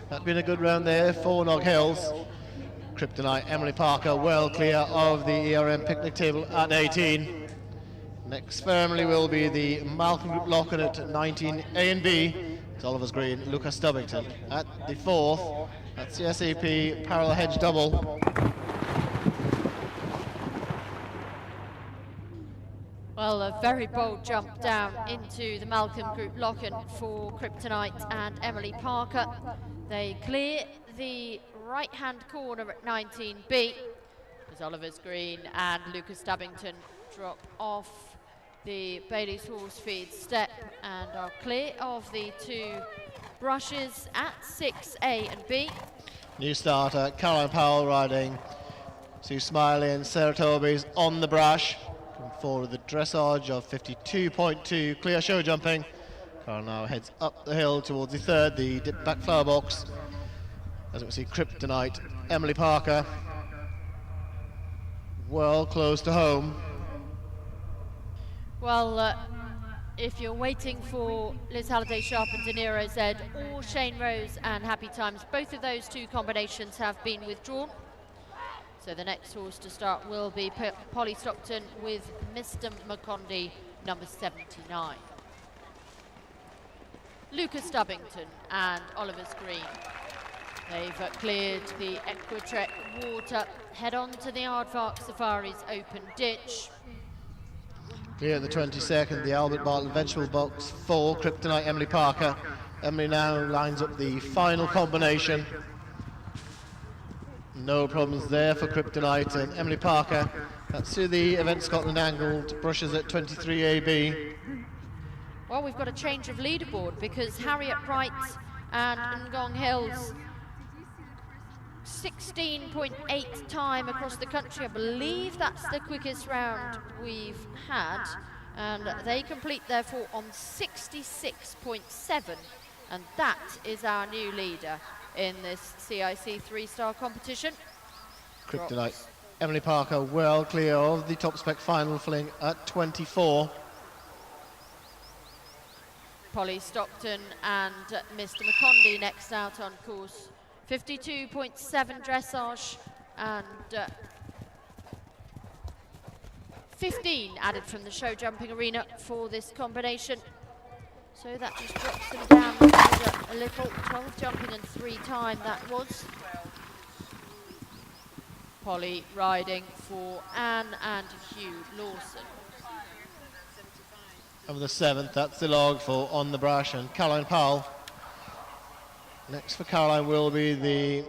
That's been a good round there for Nog Hills. Kryptonite, Emily Parker well clear of the ERM picnic table at 18. Next firmly will be the Malcolm Group lock-in at 19 A and B. It's Oliver's Green, Lucas Stubbington at the 4th. That's the SAP parallel hedge double. Well, a very bold jump down into the Malcolm Group lock-in for Kryptonite and Emily Parker. They clear the right-hand corner at 19B as Oliver's Green and Lucas Stubbington drop off the Bailey's Horse Feed step and are clear of the two brushes at 6A and B. New starter, Caroline Powell riding Sue Smiley and Sarah Toby's on the brush. Coming forward with a dressage of 52.2, clear show jumping. Caroline now heads up the hill towards the 3rd, the dip back flower box. As we see Kryptonite, Emily Parker, well close to home. Well, if you're waiting for Liz Halliday Sharp and De Niro Z or Shane Rose and Happy Times, both of those two combinations have been withdrawn. So the next horse to start will be Polly Stockton with Mr. McCondy, number 79. Lucas Stubbington and Oliver's Green. They've cleared the Equitrek Water, head on to the Aardvark Safaris open ditch. Clear at the 22nd, the Albert Bartlett vegetable box for Kryptonite, Emily Parker. Emily now lines up the final combination. No problems there for Kryptonite and Emily Parker. That's to the Event Scotland angled brushes at 23AB. Well, we've got a change of leaderboard because Harriet Wright and Ngong Hills 16.8 time across the country. I believe that's the quickest round we've had, and they complete therefore on 66.7, and that is our new leader in this CIC 3-star competition. Kryptonite, Emily Parker well clear of the top spec final fling at 24. Polly Stockton and Mr. McCondy next out on course. 52.7 dressage and 15 added from the show jumping arena for this combination. So that just drops them down a little. 12 jumping and 3 time that was. Polly riding for Anne and Hugh Lawson. Over the 7th, that's the log for On the Brush and Caroline Powell. Next for Caroline will be the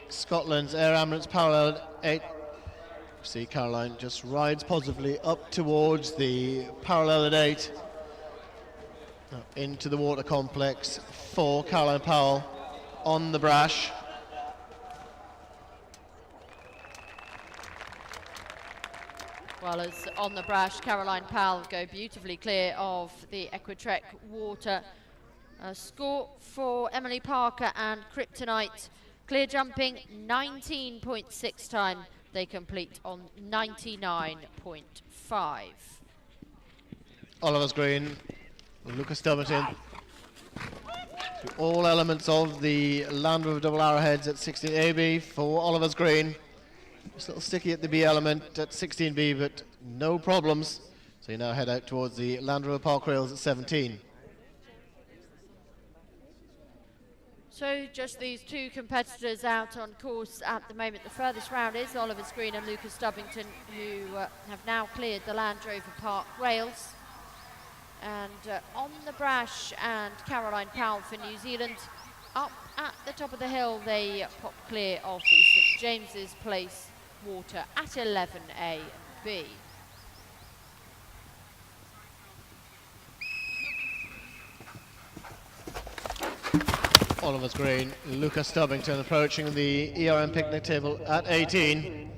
Scotland's Air Ambulance Parallel 8. See Caroline just rides positively up towards the parallel at 8. Now into the water complex for Caroline Powell on the brash. Well, as on the brash, Caroline Powell go beautifully clear of the Equitrek Water. Score for Emily Parker and Kryptonite. Clear jumping 19.6 time. They complete on 99.5. Oliver's Green, Lucas Stubbington. All elements of the Land Rover double arrowheads at 16AB for Oliver's Green. Just a little sticky at the B element at 16B, but no problems. So you now head out towards the Land Rover Park Rails at 17. So just these two competitors out on course at the moment. The furthest round is Oliver Green and Lucas Stubbington, who have now cleared the Land Rover Park rails. And On the Brash and Caroline Powell for New Zealand, up at the top of the hill, they pop clear of the St James's Place water at 11A and B. Oliver's Green, Lucas Stubbington approaching the ERM picnic table at 18.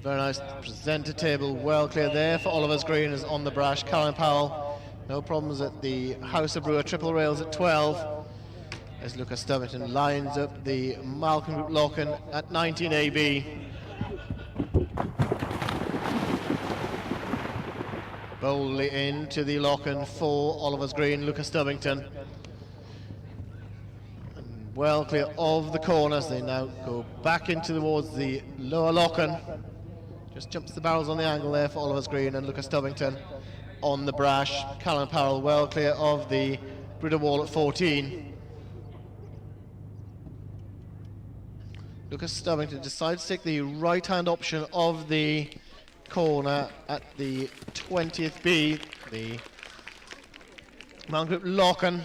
Very nice presenter table, well clear there for Oliver's Green as On the Brash. Caroline Powell, no problems at the House of Brewer triple rails at 12. As Lucas Stubbington lines up the Malcolm Group Locken at 19AB. Boldly into the Locken for Oliver's Green, Lucas Stubbington. Well clear of the corners. They now go back into towards the lower Locken. Just jumps the barrels on the angle there for Oliver's Green and Lucas Stubbington. On the Brash, Caroline Powell well clear of the Bridder wall at 14. Lucas Stubbington decides to take the right hand option of the corner at the 20th B, the Mount Group Locken.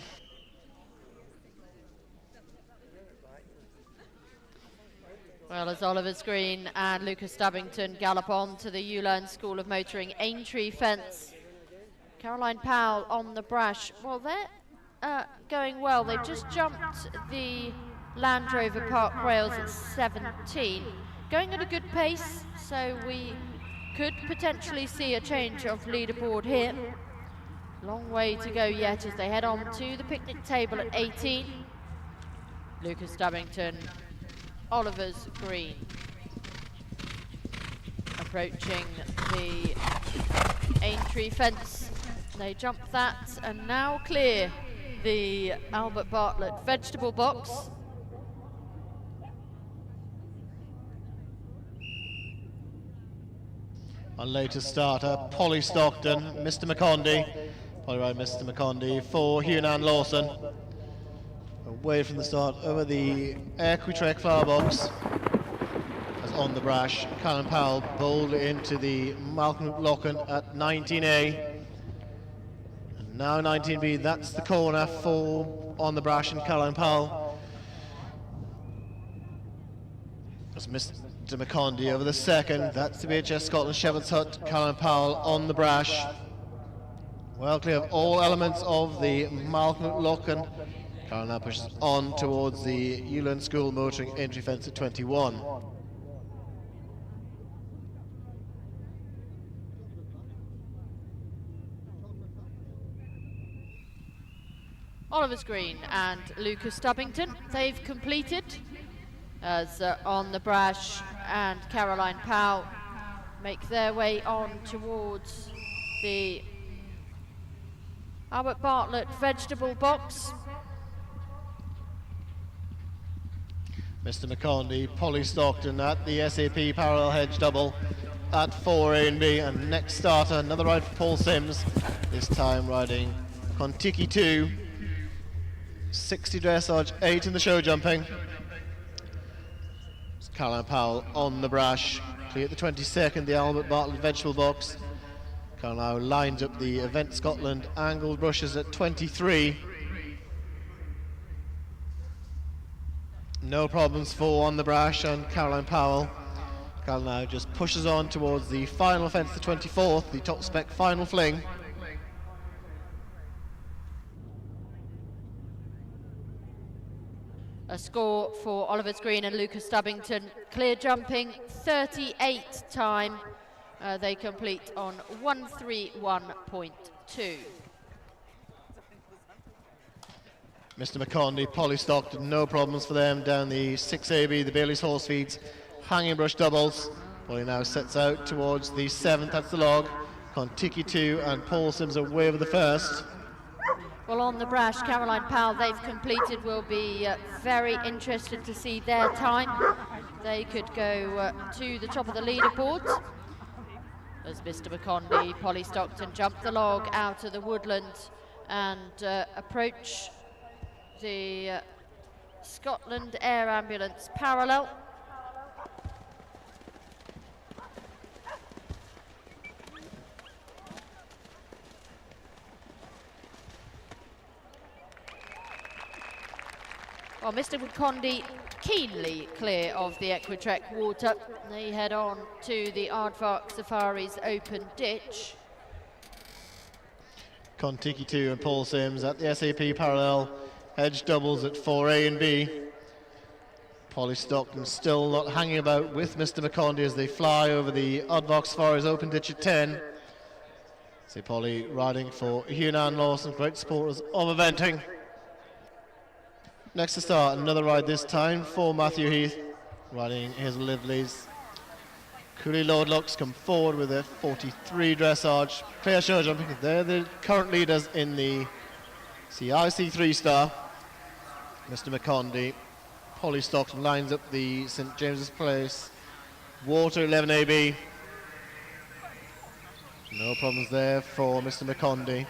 Well, as Oliver's Green and Lucas Stubbington gallop on to the Ulearn School of Motoring Aintree fence. Caroline Powell on the Brash. Well, they're going well. They've just jumped the Land Rover Park rails at 17. Going at a good pace, so we could potentially see a change of leaderboard here. Long way to go yet as they head on to the picnic table at 18. Lucas Stubbington, Oliver's Green approaching the Aintree fence. They jump that and now clear the Albert Bartlett vegetable box. Our latest starter, Polly Stockton, Mr. McCondy. Polly ride Mr. McCondy for Hunan Lawson. Away from the start over the Equitrek flower box. As On the Brash, Caroline Powell boldly into the Malcolm Locken at 19A. And now 19B, that's the corner for On the Brash and Caroline Powell. As Mr. McCondy over the second, that's the BHS Scotland Shepherd's Hut, Caroline Powell on the Brash. Well clear of all elements of the Malcolm Locken. Caroline now pushes on towards the Ulearn School Motoring Entry fence at 21. Oliver's Green and Lucas Stubbington, they've completed as On the Brash and Caroline Powell make their way on towards the Albert Bartlett vegetable box. Mr. McCondy, Polly Stockton at the SAP parallel hedge double at 4A and B, and next starter, another ride for Paul Sims, this time riding Contiki 2, 60 dressage, 8 in the show jumping. It's Caroline Powell on the Brash, clear at the 22nd, the Albert Bartlett vegetable box. Caroline now lines up the Event Scotland angled brushes at 23. No problems for On the Brash and Caroline Powell. Caroline now just pushes on towards the final fence, the 24th, the top spec final fling. A score for Oliver's Green and Lucas Stubbington. Clear jumping, 38 time. They complete on 131.2. Mr. McCondy, Polly Stockton, no problems for them down the 6AB, the Bailey's Horse Feeds, hanging brush doubles. Polly now sets out towards the 7th, that's the log. Contiki 2 and Paul Sims are way over the first. Well, On the Brash, Caroline Powell, they've completed. We'll be very interested to see their time. They could go to the top of the leaderboard. As Mr. McCondy, Polly Stockton jump the log out of the woodland and approach the Scotland Air Ambulance parallel. Well, Mr. McCondy keenly clear of the Equitrek water. They head on to the Aardvark Safaris open ditch. Kontiki 2 and Paul Sims at the SAP parallel. Hedge doubles at 4A and B. Polly Stockton still not hanging about with Mr. McCondy as they fly over the Aardvark Safaris open ditch at 10. See Polly riding for Hunan Lawson, great supporters of eventing. Next to start, another ride this time for Matthew Heath, riding his Lively's. Cooley Lordlocks come forward with a 43 dressage. Clear show jumping, they're the current leaders in the CIC 3-star. Mr. McCondy, Polly Stockton lines up the St James's Place. Water 11AB. No problems there for Mr. McCondy.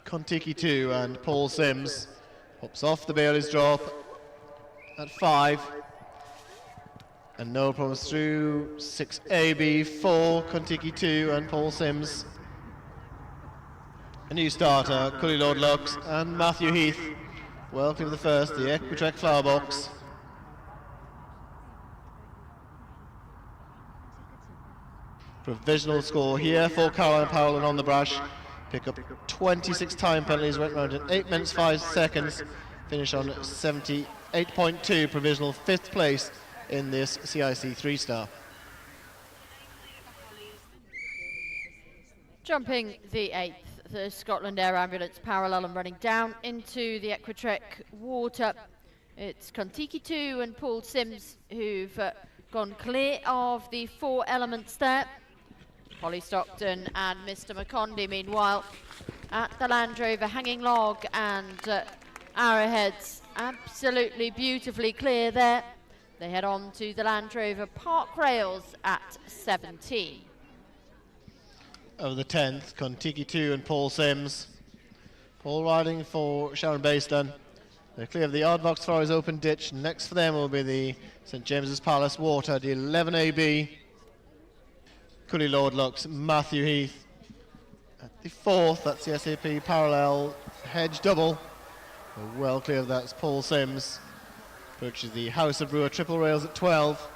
Kontiki 2 and Paul Sims hops off the Bailey's drop at 5. And no problems through 6AB for Kontiki 2 and Paul Sims. A new starter, Cooley Lordlocks and Matthew Heath. Well clear of the first, the Equitrek flower box. Provisional score here for Caroline Powell and On the Brash. Pick up 26 time penalties, went round in 8 minutes 5 seconds. Finish on 78.2, provisional 5th place in this CIC 3-star. Jumping the 8th, the Scotland Air Ambulance parallel and running down into the Equitrek water. It's Kontiki 2 and Paul Sims who've gone clear of the 4 elements there. Polly Stockton and Mr. McCondy, meanwhile, at the Land Rover hanging log and arrowheads absolutely beautifully clear there. They head on to the Land Rover park rails at 17. Over the 10th, Kontiki 2 and Paul Sims. Paul riding for Sharon Bayston. They're clear of the Aardvark Safaris open ditch. Next for them will be the St James's Palace water, the 11AB. Cooley Lordlocks, Matthew Heath. At the 4th, that's the SAP parallel hedge double. Well clear of that's Paul Sims. Approaches the House of Brewer triple rails at 12.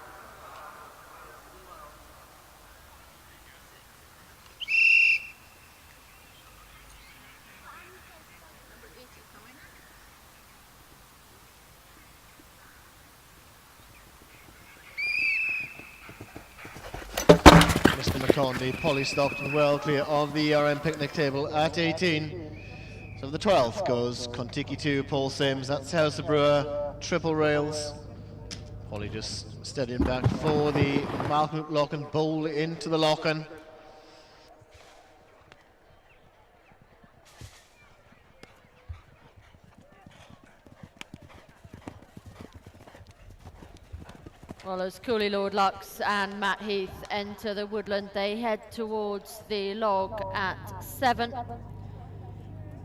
Mr. McCondy, Polly Stockton well clear of the RM picnic table at 18. So the 12th goes Kontiki 2, Paul Sims, that's House of Brewer, triple rails. Polly just steadying back for the Malcolm Locken, bowl into the Locken. Well, as Cooley Lordlocks and Matt Heath enter the woodland, they head towards the log at 7.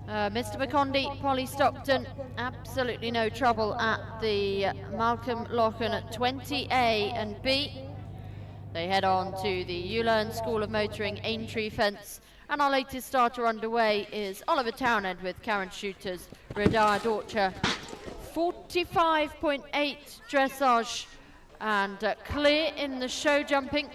Mr. McCondy, Polly Stockton, absolutely no trouble at the Malcolm Locken at 20A and B. They head on to the Ulearn School of Motoring Aintree Fence. And our latest starter underway is Oliver Townend with Karen Shooter's Redar Dorcher. 45.8 dressage. And clear in the show jumping.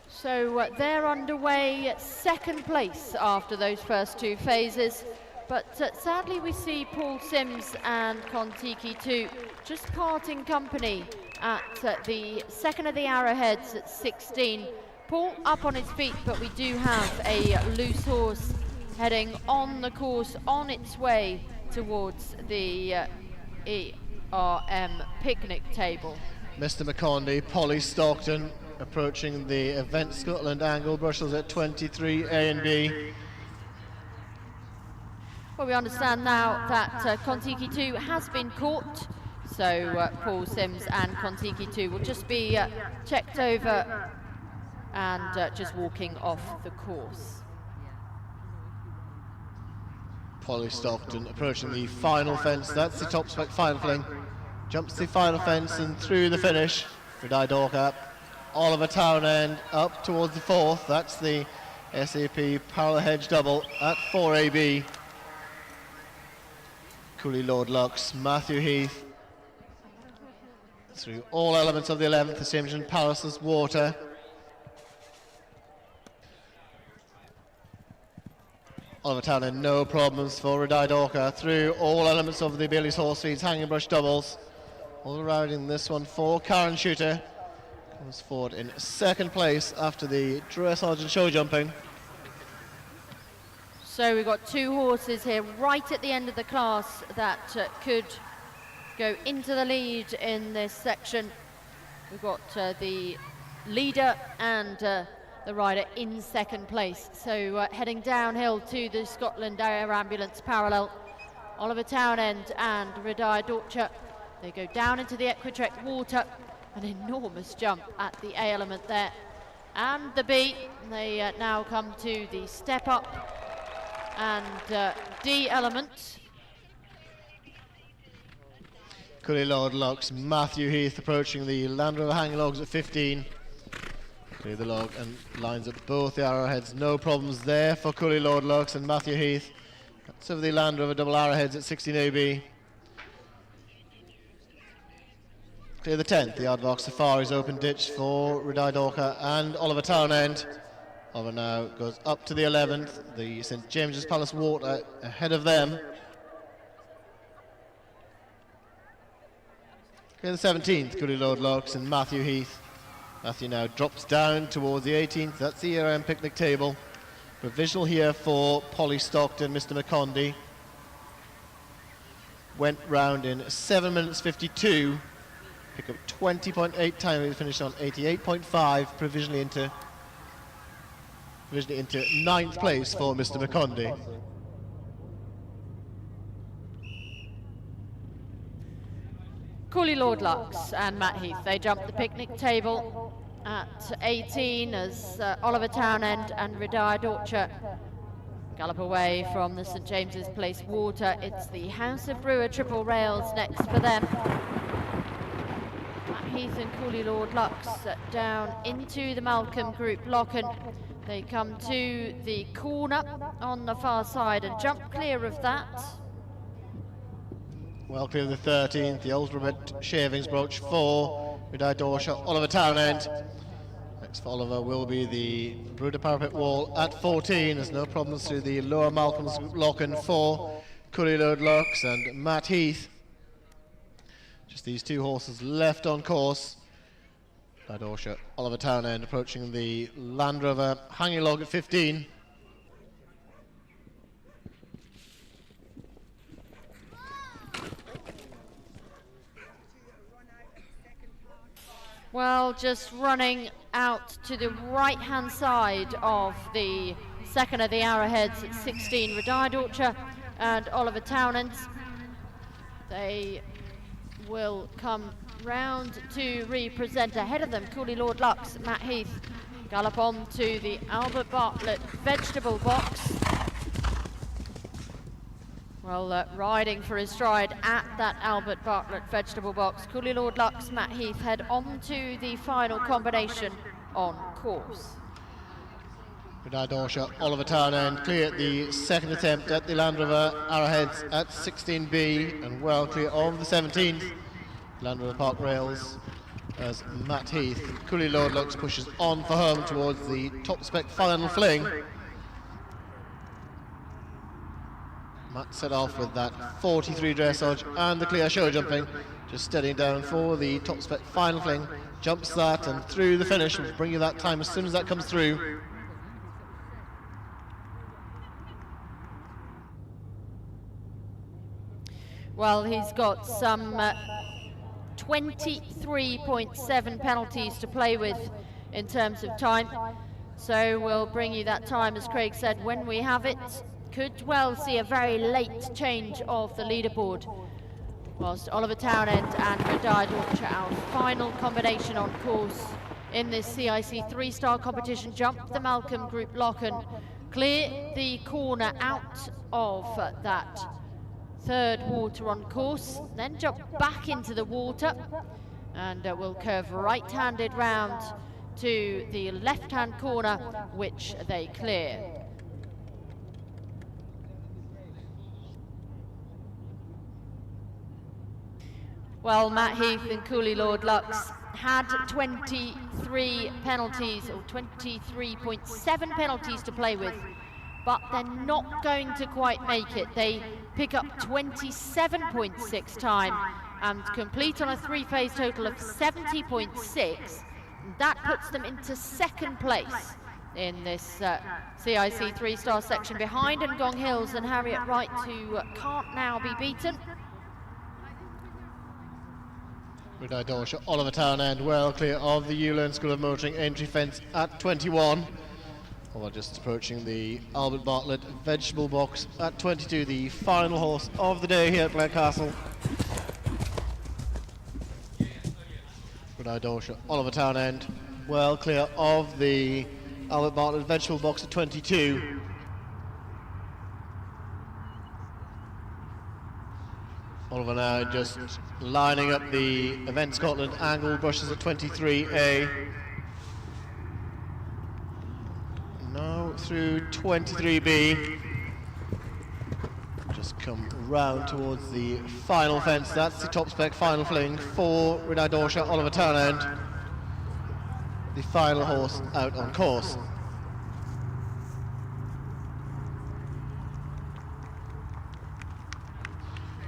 So they're underway at 2nd place after those first 2 phases. But sadly we see Paul Sims and Kontiki 2 just parting company at the 2nd of the arrowheads at 16. Paul up on his feet, but we do have a loose horse heading on the course on its way towards the RM picnic table. Mr. McCondy, Polly Stockton approaching the Event Scotland angle, Brussels at 23A and B. Well, we understand now that Kontiki 2 has been caught, so Paul Sims and Kontiki 2 will just be checked over and just walking off the course. Polly Stockton approaching the final fence. That's the top spec final fling. Jumps the final fence and through the finish. Ridai Dorka. Oliver Townend up towards the fourth. That's the SAP parallel hedge double at 4AB. Cooley Lord Lux, Matthew Heath through all elements of the 11th, the same as Palace's Water. Oliver Townend, no problems for Ridai Dorka through all elements of the Bailey's Horse Feeds, hanging brush doubles. All around in this one for Karen Shooter. Comes forward in second place after the dressage and show jumping. So we've got two horses here right at the end of the class that could go into the lead in this section. We've got the leader and the rider in second place. So heading downhill to the Scotland Air Ambulance parallel, Oliver Townend and Ridai Dorka. They go down into the Equitrek Water, an enormous jump at the A element there. And the B, they now come to the step up and D element. Cooley Lord Lux, Matthew Heath approaching the Land Rover hanging logs at 15. Clear the log and lines up both the arrowheads. No problems there for Cooley Lord Lux and Matthew Heath. That's over the Land Rover double arrowheads at 16 AB. Clear the 10th, the Aardvark Safari's open ditch for Ridai Dorka and Oliver Townend. Oliver now goes up to the 11th, the St James's Palace Water ahead of them. Clear the 17th, Cooley Lord Lux and Matthew Heath. Matthew now drops down towards the 18th, that's the ERM picnic table. Provisional here for Polly Stockton, Mr McCondy. Went round in 7 minutes 52. Pick up 20.8 time, he finished on 88.5, provisionally into 9th place for Mr McCondy. Cooley Lord Lux and Matt Heath, they jump the picnic table at 18 as Oliver Townend and Ridai Dorka gallop away from the St James's Place Water. It's the House of Brewer triple rails next for them. Heath and Cooley Lord Lux down into the Malcolm Group lock-in. They come to the corner on the far side and jump clear of that. Well clear of the 13th, the ultimate shavings brooch for Ridai Dorka, Oliver Townend. Next for Oliver will be the Bruder Parapet Wall at 14. There's no problems through the lower Malcolm's lock-in for Cooley Lord Lux and Matt Heath. Just these two horses left on course. Ridai Dorka, Oliver Townend approaching the Land Rover hanging log at 15. Well, just running out to the right-hand side of the second of the arrowheads at 16, Ridai Dorka and Oliver Townend. They will come round to represent ahead of them. Cooley Lord Lux, Matt Heath, gallop on to the Albert Bartlett vegetable box. Well, riding for his stride at that Albert Bartlett vegetable box. Cooley Lord Lux, Matt Heath head on to the final combination on course. Ridai Dorka, Oliver Townend clear at the second attempt at the Land Rover arrowheads at 16B and well clear of the 17th. Land Rover Park rails as Matt Heath, Cooley Lord Lux pushes on for home towards the top spec final fling. Matt set off with that 43 dressage and the clear show jumping, just steadying down for the top spec final fling. Jumps that and through the finish, will bring you that time as soon as that comes through. Well, he's got some 23.7 penalties to play with in terms of time. So we'll bring you that time, as Craig said, when we have it. Could well see a very late change of the leaderboard. Whilst Oliver Townend and Ridai Dorka, our final combination on course, in this CIC 3-star competition. Jump the Malcolm Group lock and clear the corner out of that third water on course, then jump back into the water, and we'll curve right-handed round to the left-hand corner, which they clear. Well, Matt Heath and Cooley Lord Lux had 23 penalties, or 23.7 penalties to play with, but they're not going to quite make it. They pick up 27.6 time and complete on a three-phase total of 70.6. That puts them into second place in this CIC 3-star section, behind Ngong Hills and Harriet Wright, who can't now be beaten. Renai Dorsha, Oliver Townend, well clear of the Ulan School of Motoring entry fence at 21. Well, just approaching the Albert Bartlett vegetable box at 22, the final horse of the day here at Blair Castle. Renai Dorsha, Oliver Townend, well clear of the Albert Bartlett vegetable box at 22. Oliver now just lining up the Event Scotland angle brushes at 23A. Now through 23B. Just come round towards the final fence. That's the top spec final fling for Renai Dorsha, Oliver Townend. The final horse out on course.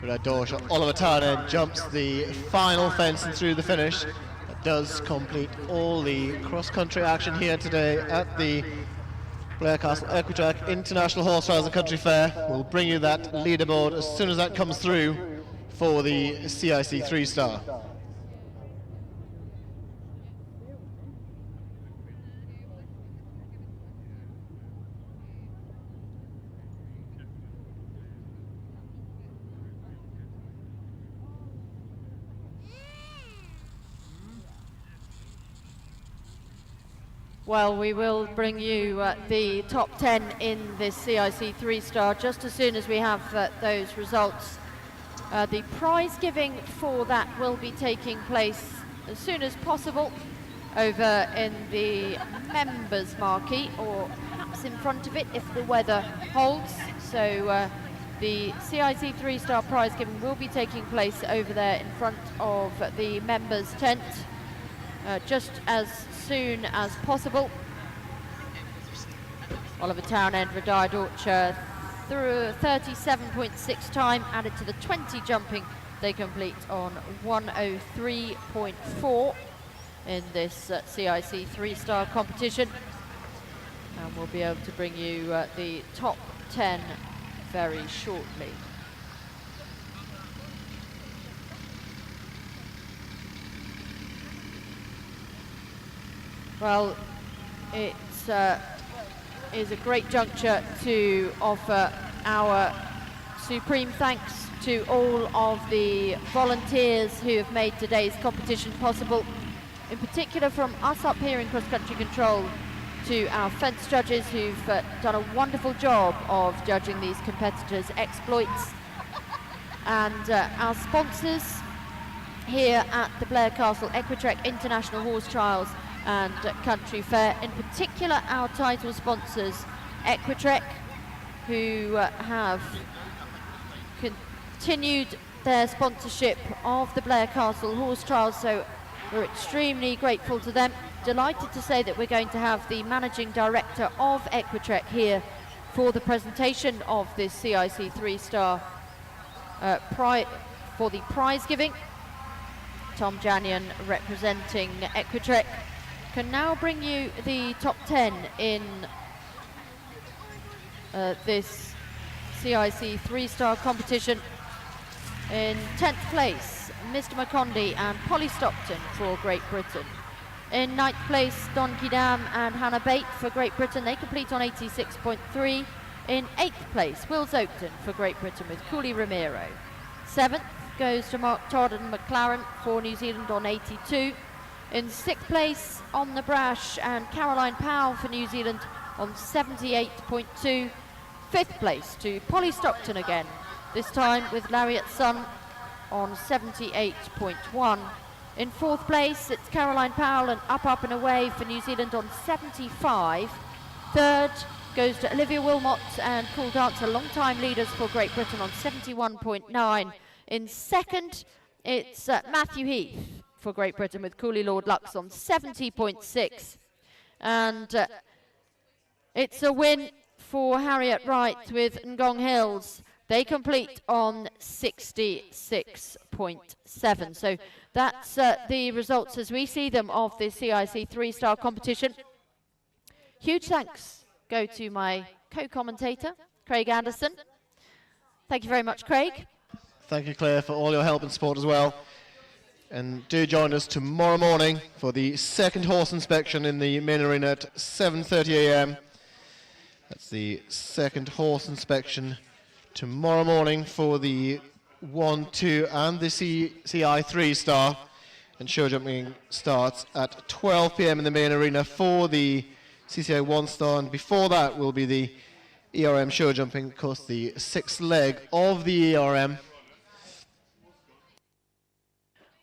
Renai Dorsha, Oliver Townend jumps the final fence and through the finish. That does complete all the cross-country action here today at the Blair Castle Equitrack International Horse Trials and Country Fair. We'll bring you that leaderboard as soon as that comes through for the CIC 3-star. Well, we will bring you the top 10 in this CIC 3-star just as soon as we have those results. The prize giving for that will be taking place as soon as possible over in the members marquee, or perhaps in front of it if the weather holds. So the CIC 3-star prize giving will be taking place over there in front of the members tent just as soon as possible. Oliver Townend, Renai Dorsha through 37.6 time, added to the 20 jumping, they complete on 103.4 in this CIC 3-star competition. And we'll be able to bring you the top 10 very shortly. Well, it is a great juncture to offer our supreme thanks to all of the volunteers who have made today's competition possible. In particular, from us up here in Cross Country Control to our fence judges who've done a wonderful job of judging these competitors' exploits, and our sponsors here at the Blair Castle Equitrack International Horse Trials and Country Fair, in particular our title sponsors Equitrack, who have continued their sponsorship of the Blair Castle Horse Trials, so we're extremely grateful to them. Delighted to say that we're going to have the Managing Director of Equitrack here for the presentation of this CIC 3-star for the prize giving. Tom Janyan, representing Equitrack, can now bring you the top 10 in this CIC 3-star competition. In 10th place, Mr. McCondy and Polly Stockton for Great Britain. In 9th place, Don Kidam and Hannah Bate for Great Britain. They complete on 86.3. In 8th place, Will Zoakton for Great Britain with Cooley Ramiro. 7th goes to Mark Todd and McLaren for New Zealand on 82. In 6th place on the brash, and Caroline Powell for New Zealand on 78.2. 5th place to Polly Stockton again, this time with Lariat Sun on 78.1. In 4th place, it's Caroline Powell and Up and Away for New Zealand on 75. 3rd goes to Olivia Wilmot and Cool Dancer, long-time leaders for Great Britain on 71.9. In 2nd, it's Matthew Heath for Great Britain with Cooley Lord Lux on 70.6. And it's a win for Harriet Wright with Ngong Hills. They complete on 66.7. So that's the results as we see them of the CIC 3-star competition. Huge thanks go to my co-commentator, Craig Anderson. Thank you very much, Craig. Thank you, Claire, for all your help and support as well. And do join us tomorrow morning for the 2nd horse inspection in the main arena at 7:30 a.m. That's the 2nd horse inspection tomorrow morning for the 1, 2 and the CI 3-star. And show jumping starts at 12 p.m. in the main arena for the CCI 1-star. And before that will be the ERM show jumping, of course, the 6th leg of the ERM.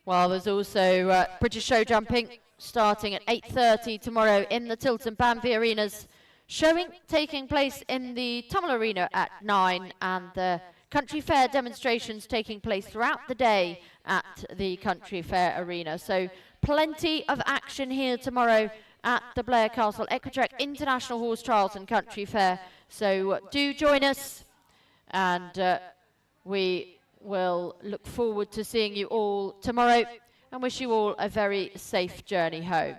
Well, there's also British show jumping starting at 8:30 tomorrow in the Tilton Banvie Arenas. Showing taking place in the Tummel Arena at 9, and the Country Fair demonstrations taking place throughout the day at the Country Fair Arena. So plenty of action here tomorrow at the Blair Castle Equitrek International Horse Trials and Country Fair. So do join us, and we will look forward to seeing you all tomorrow and wish you all a very safe journey home.